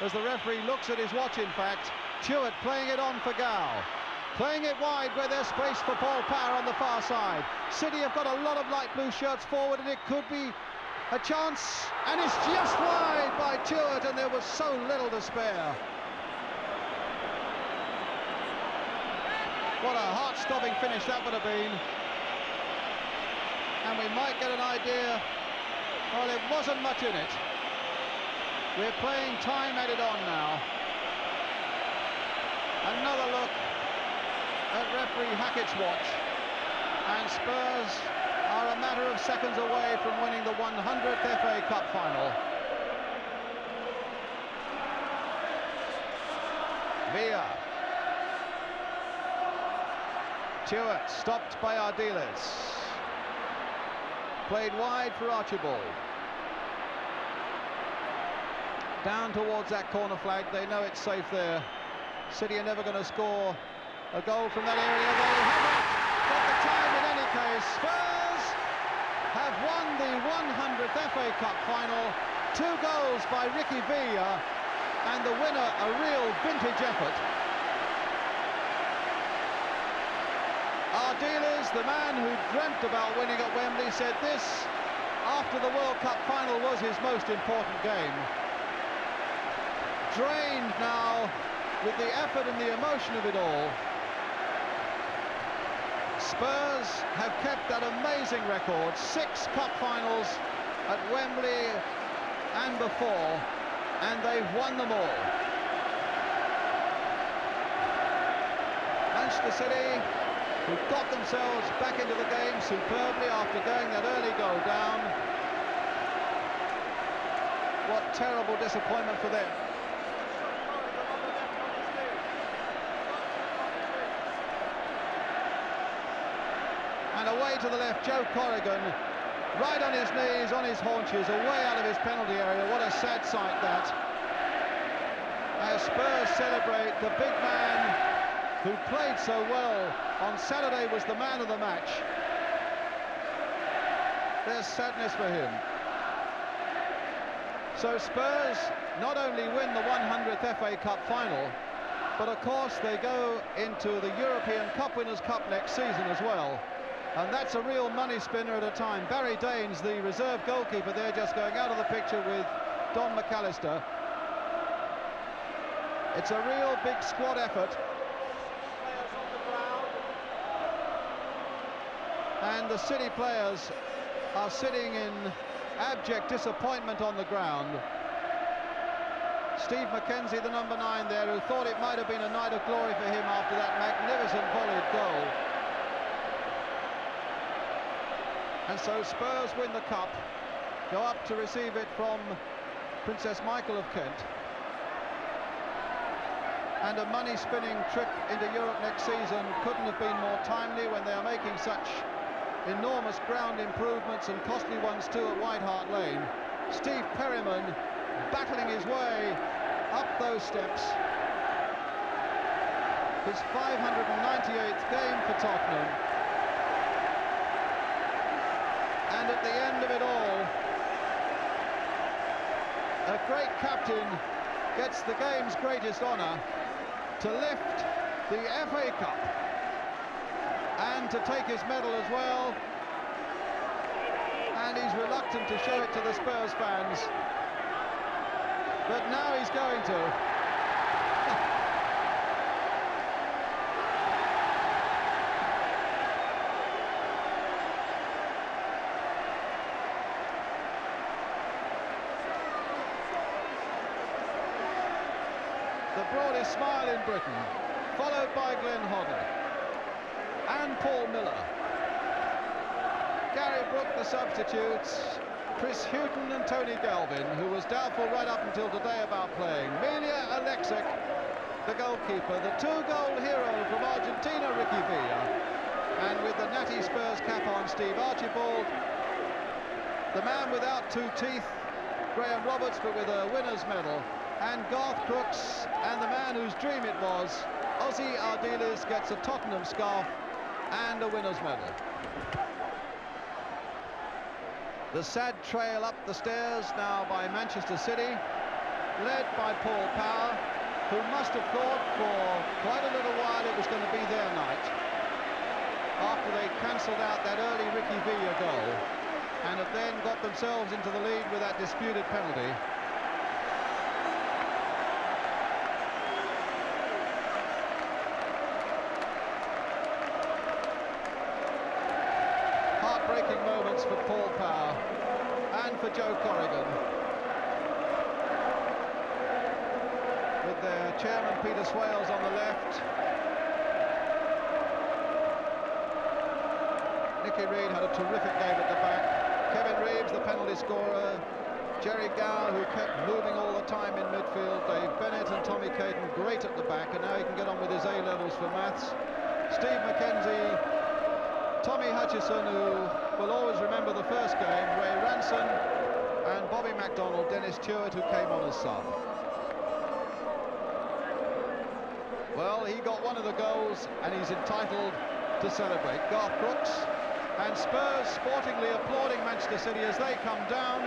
as the referee looks at his watch, in fact. Chewett playing it on for Gow. Playing it wide where there's space for Paul Power on the far side. City have got a lot of light blue shirts forward, and it could be a chance, and it's just wide by Chewett, and there was so little to spare. What a heart-stopping finish that would have been. And we might get an idea. Well, it wasn't much in it. We're playing time added on now. Another look at referee Hackett's watch, and Spurs are a matter of seconds away from winning the 100th FA Cup final. Villa. Chewett stopped by Ardiles. Played wide for Archibald. Down towards that corner flag. They know it's safe there. City are never going to score a goal from that area. They haven't got the time in any case. Spurs have won the 100th FA Cup final. 2 goals by Ricky Villa, and the winner a real vintage effort. Ardiles, the man who dreamt about winning at Wembley, said this after the World Cup final was his most important game. Drained now with the effort and the emotion of it all. Spurs have kept that amazing record, 6 cup finals at Wembley and before, and they've won them all. Manchester City, who got themselves back into the game superbly after going that early goal down. What terrible disappointment for them. And away to the left, Joe Corrigan, right on his knees, on his haunches, away out of his penalty area. What a sad sight that. As Spurs celebrate, the big man who played so well on Saturday was the man of the match. There's sadness for him. So Spurs not only win the 100th FA Cup final, but of course they go into the European Cup Winners' Cup next season as well. And that's a real money spinner at a time. Barry Daines, the reserve goalkeeper there, just going out of the picture with Don McAllister. It's a real big squad effort. And the City players are sitting in abject disappointment on the ground. Steve Mackenzie, the number 9 there, who thought it might have been a night of glory for him after that magnificent volleyed goal. And so Spurs win the cup, go up to receive it from Princess Michael of Kent. And a money-spinning trip into Europe next season couldn't have been more timely when they are making such enormous ground improvements, and costly ones too, at White Hart Lane. Steve Perryman battling his way up those steps. His 598th game for Tottenham. And at the end of it all, great captain gets the game's greatest honour to lift the FA Cup and to take his medal as well, and he's reluctant to show it to the Spurs fans, but now he's going to. The broadest smile in Britain, followed by Glenn Hoddle and Paul Miller. Gary Brooke, the substitutes, Chris Hughton and Tony Galvin, who was doubtful right up until today about playing. Milja Alexic, the goalkeeper, the two-goal hero from Argentina, Ricky Villa, and with the natty Spurs cap on, Steve Archibald, the man without two teeth, Graham Roberts, but with a winner's medal, and Garth Crooks, and the man whose dream it was, Ozzy Ardiles, gets a Tottenham scarf and a winner's medal. The sad trail up the stairs now by Manchester City, led by Paul Power, who must have thought for quite a little while it was going to be their night, after they cancelled out that early Ricky Villa goal, and have then got themselves into the lead with that disputed penalty. Heartbreaking moments for Paul Power and for Joe Corrigan, with their chairman Peter Swales on the left. Nicky Reed had a terrific game at the back. Kevin Reeves, the penalty scorer. Jerry Gow, who kept moving all the time in midfield. Dave Bennett and Tommy Caden, great at the back, and now he can get on with his A-levels for maths. Steve McKenzie, Tommy Hutchison, who will always remember the first game, Ray Ranson, and Bobby MacDonald, Dennis Stewart, who came on as sub. Well, he got one of the goals, and he's entitled to celebrate. Garth Crooks and Spurs sportingly applauding Manchester City as they come down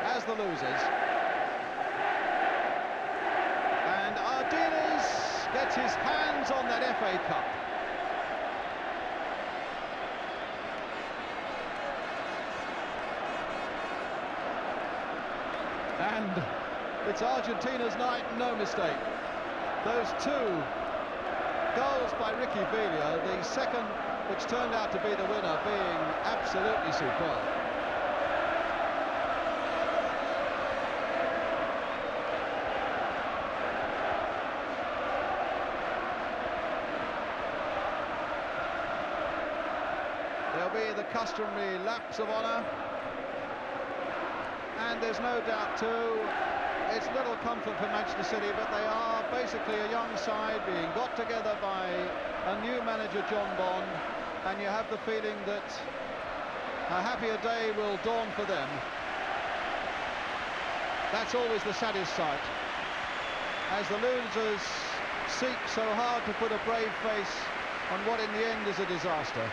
as the losers. And Ardiles gets his hands on that FA Cup. And it's Argentina's night, no mistake. Those two goals by Ricky Villa, the second, which turned out to be the winner, being absolutely superb. There'll be the customary lapse of honour. And there's no doubt too, it's little comfort for Manchester City, but they are basically a young side being got together by a new manager, John Bond, and you have the feeling that a happier day will dawn for them. That's always the saddest sight, as the losers seek so hard to put a brave face on what in the end is a disaster.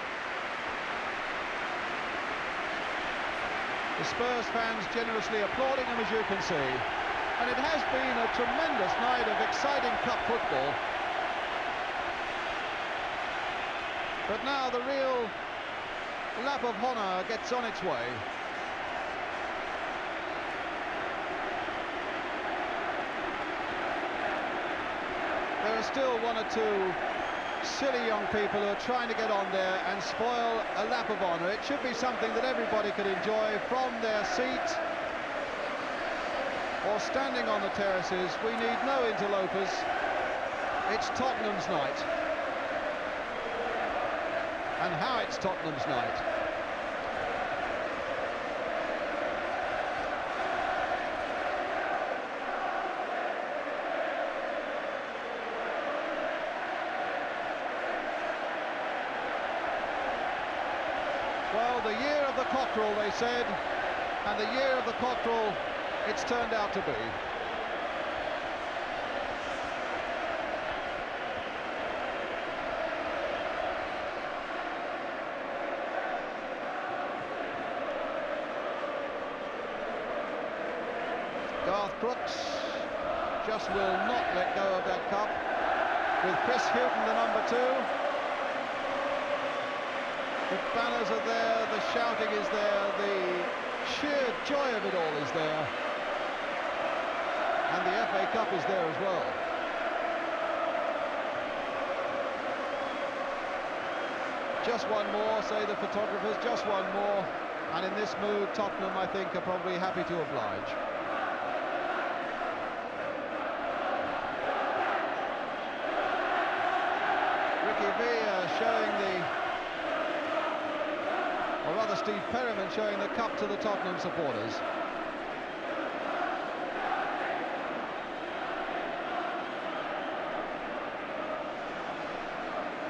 The Spurs fans generously applauding them, as you can see. And it has been a tremendous night of exciting cup football. But now the real lap of honour gets on its way. There are still one or two silly young people who are trying to get on there and spoil a lap of honour. It should be something that everybody could enjoy from their seat or standing on the terraces. We need no interlopers. It's Tottenham's night. And how it's Tottenham's night. Well, the year of the cockerel, they said, and the year of the cockerel it's turned out to be. Garth Crooks just will not let go of that cup. With Chris Hughton, the number 2. The banners are there, the shouting is there, the sheer joy of it all is there. And the FA Cup is there as well. Just one more, say the photographers, just one more. And in this mood, Tottenham, I think, are probably happy to oblige. Showing or rather Steve Perryman showing the cup to the Tottenham supporters.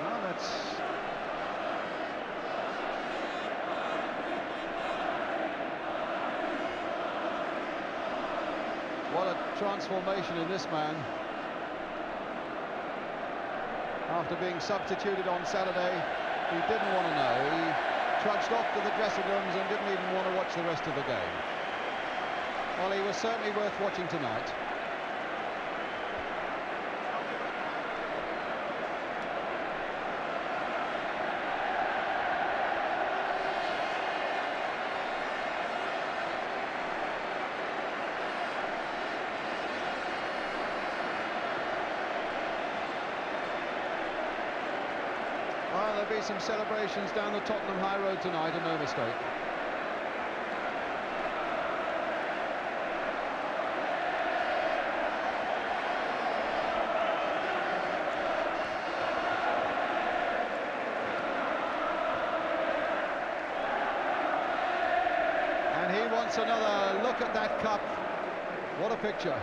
Well, that's what a transformation in this man. After being substituted on Saturday, he didn't want to know. He trudged off to the dressing rooms and didn't even want to watch the rest of the game. Well, he was certainly worth watching tonight. Well, there'll be some celebrations down the Tottenham High Road tonight, and no mistake. And he wants another look at that cup. What a picture.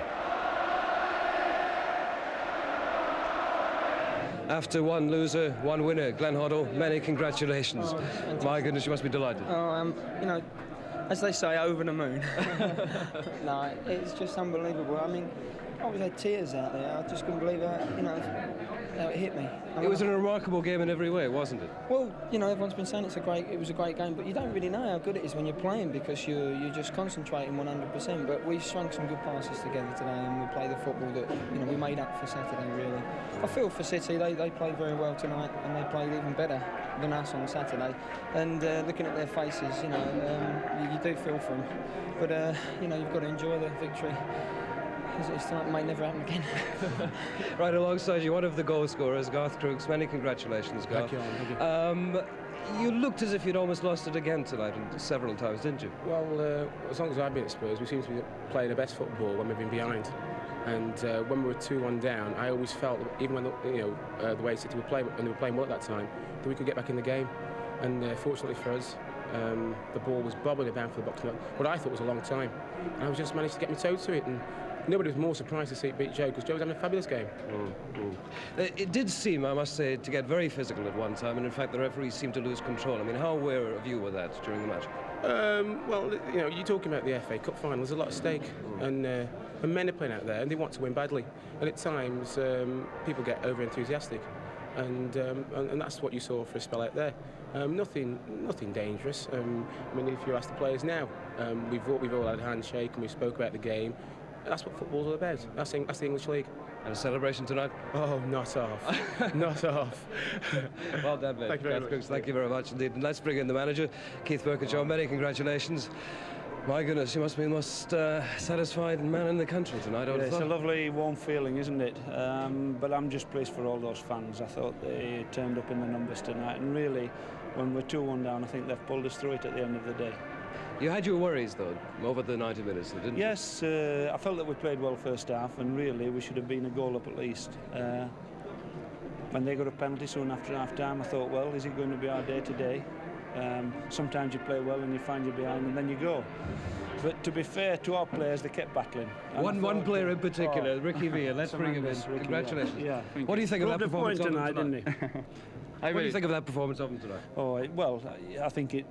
After one loser, one winner, Glenn Hoddle, many congratulations. Oh, my goodness, you must be delighted. Oh, you know, as they say, over the moon. No, it's just unbelievable. I mean, I always had tears out there. I just couldn't believe how it hit me. It was a remarkable game in every way, wasn't it? Well, you know, everyone's been saying it was a great game, but you don't really know how good it is when you're playing because you're just concentrating 100%. But we strung some good passes together today, and we played the football that we made up for Saturday. Really, I feel for City. They played very well tonight, and they played even better than us on Saturday. And looking at their faces, you do feel for them. But you've got to enjoy the victory. It might never happen again. Right alongside you, one of the goal scorers, Garth Crooks. Many congratulations, Garth. Thank you. You looked as if you'd almost lost it again tonight several times, didn't you? Well, as long as I've been at Spurs, we seem to be playing the best football when we've been behind. And when we were 2-1 down, I always felt, even when the way City were playing, when they were playing well at that time, that we could get back in the game. And fortunately for us, the ball was bobbling about for the box. What I thought was a long time. And I was just managed to get my toe to it. And nobody was more surprised to see it beat Joe, because Joe was having a fabulous game. It did seem, I must say, to get very physical at one time, and in fact the referee seemed to lose control. I mean, how aware of you were that during the match? Well, you're talking about the FA Cup final. There's a lot at stake, and men are playing out there, and they want to win badly. And at times, people get over-enthusiastic, and that's what you saw for a spell out there. Nothing dangerous. I mean, if you ask the players now, we've all had a handshake and we spoke about the game. That's what football's all about. That's the English League. And a celebration tonight? Oh, not half. Not half. Well done, mate. Thank you very much. Thank you very much indeed. And let's bring in the manager, Keith Birkinshaw. Many congratulations. My goodness, you must be the most satisfied man in the country tonight. It's a lovely, warm feeling, isn't it? But I'm just pleased for all those fans. I thought they turned up in the numbers tonight, and really, when we're 2-1 down, I think they've pulled us through it at the end of the day. You had your worries, though, over the 90 minutes, didn't you? Yes, I felt that we played well first half, and really we should have been a goal up at least. When they got a penalty soon after half-time, I thought, well, is it going to be our day today? Sometimes you play well and you find you're behind and then you go. But to be fair to our players, they kept battling. One player in particular, Ricky Villa. Let's bring him in. Congratulations. Yeah. What do you think of that performance tonight, didn't he? What do you think of that performance of him tonight? Oh, well, I think it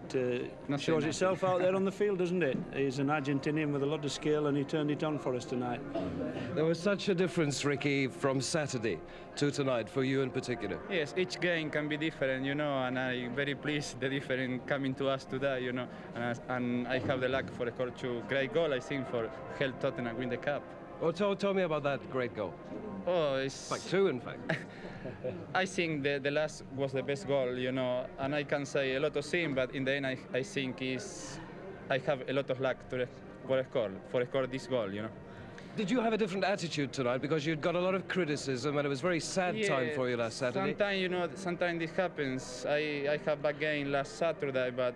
shows itself out there on the field, doesn't it? He's an Argentinian with a lot of skill, and he turned it on for us tonight. There was such a difference, Ricky, from Saturday to tonight, for you in particular. Yes, each game can be different, you know, and I'm very pleased the different coming to us today, you know, and I have the luck for score 2 great goal, I think, for help Tottenham win the cup. Well, tell me about that great goal. Oh, it's Like 2, in fact. I think the last was the best goal, you know, and I can say a lot of things, but in the end I think I have a lot of luck for score this goal, you know. Did you have a different attitude tonight? Because you'd got a lot of criticism and it was a very sad time for you last Saturday. Sometimes, you know, sometimes this happens. I have bad game last Saturday, but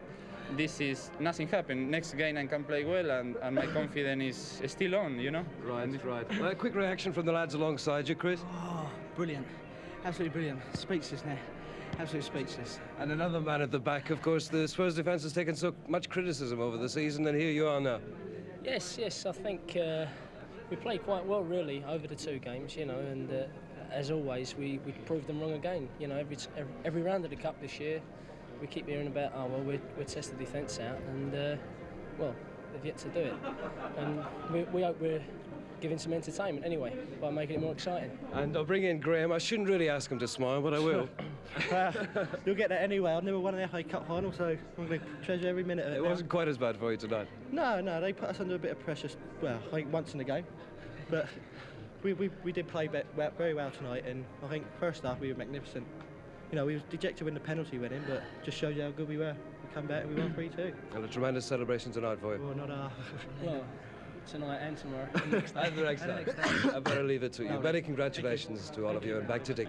this is nothing happened. Next game I can play well, and my confidence is still on, you know. Right. Well, a quick reaction from the lads alongside you, Chris. Oh, brilliant. Absolutely brilliant. Speechless now. Absolutely speechless. And another man at the back, of course. The Spurs defence has taken so much criticism over the season, and here you are now. Yes, I think we played quite well, really, over the 2 games, you know, and as always, we proved them wrong again. You know, every round of the Cup this year, we keep hearing about, oh, well, we're test the defence out, and, well, they've yet to do it. And we hope we're giving some entertainment anyway by making it more exciting. And I'll bring in Graham. I shouldn't really ask him to smile, but I will. You'll get that anyway. I've never won an FA Cup final, so I'm going to treasure every minute of it. It wasn't quite as bad for you tonight. No, they put us under a bit of pressure, well, I think once in the game. But we did play very well tonight, and I think first half we were magnificent. You know, we was dejected when the penalty went in, but just shows you how good we were. We come back and we won 3-2. And a tremendous celebration tonight for you. Well, not half. Well, tonight and tomorrow. And the next time. I better leave it to you. Many congratulations to all of you, and back to Dickie.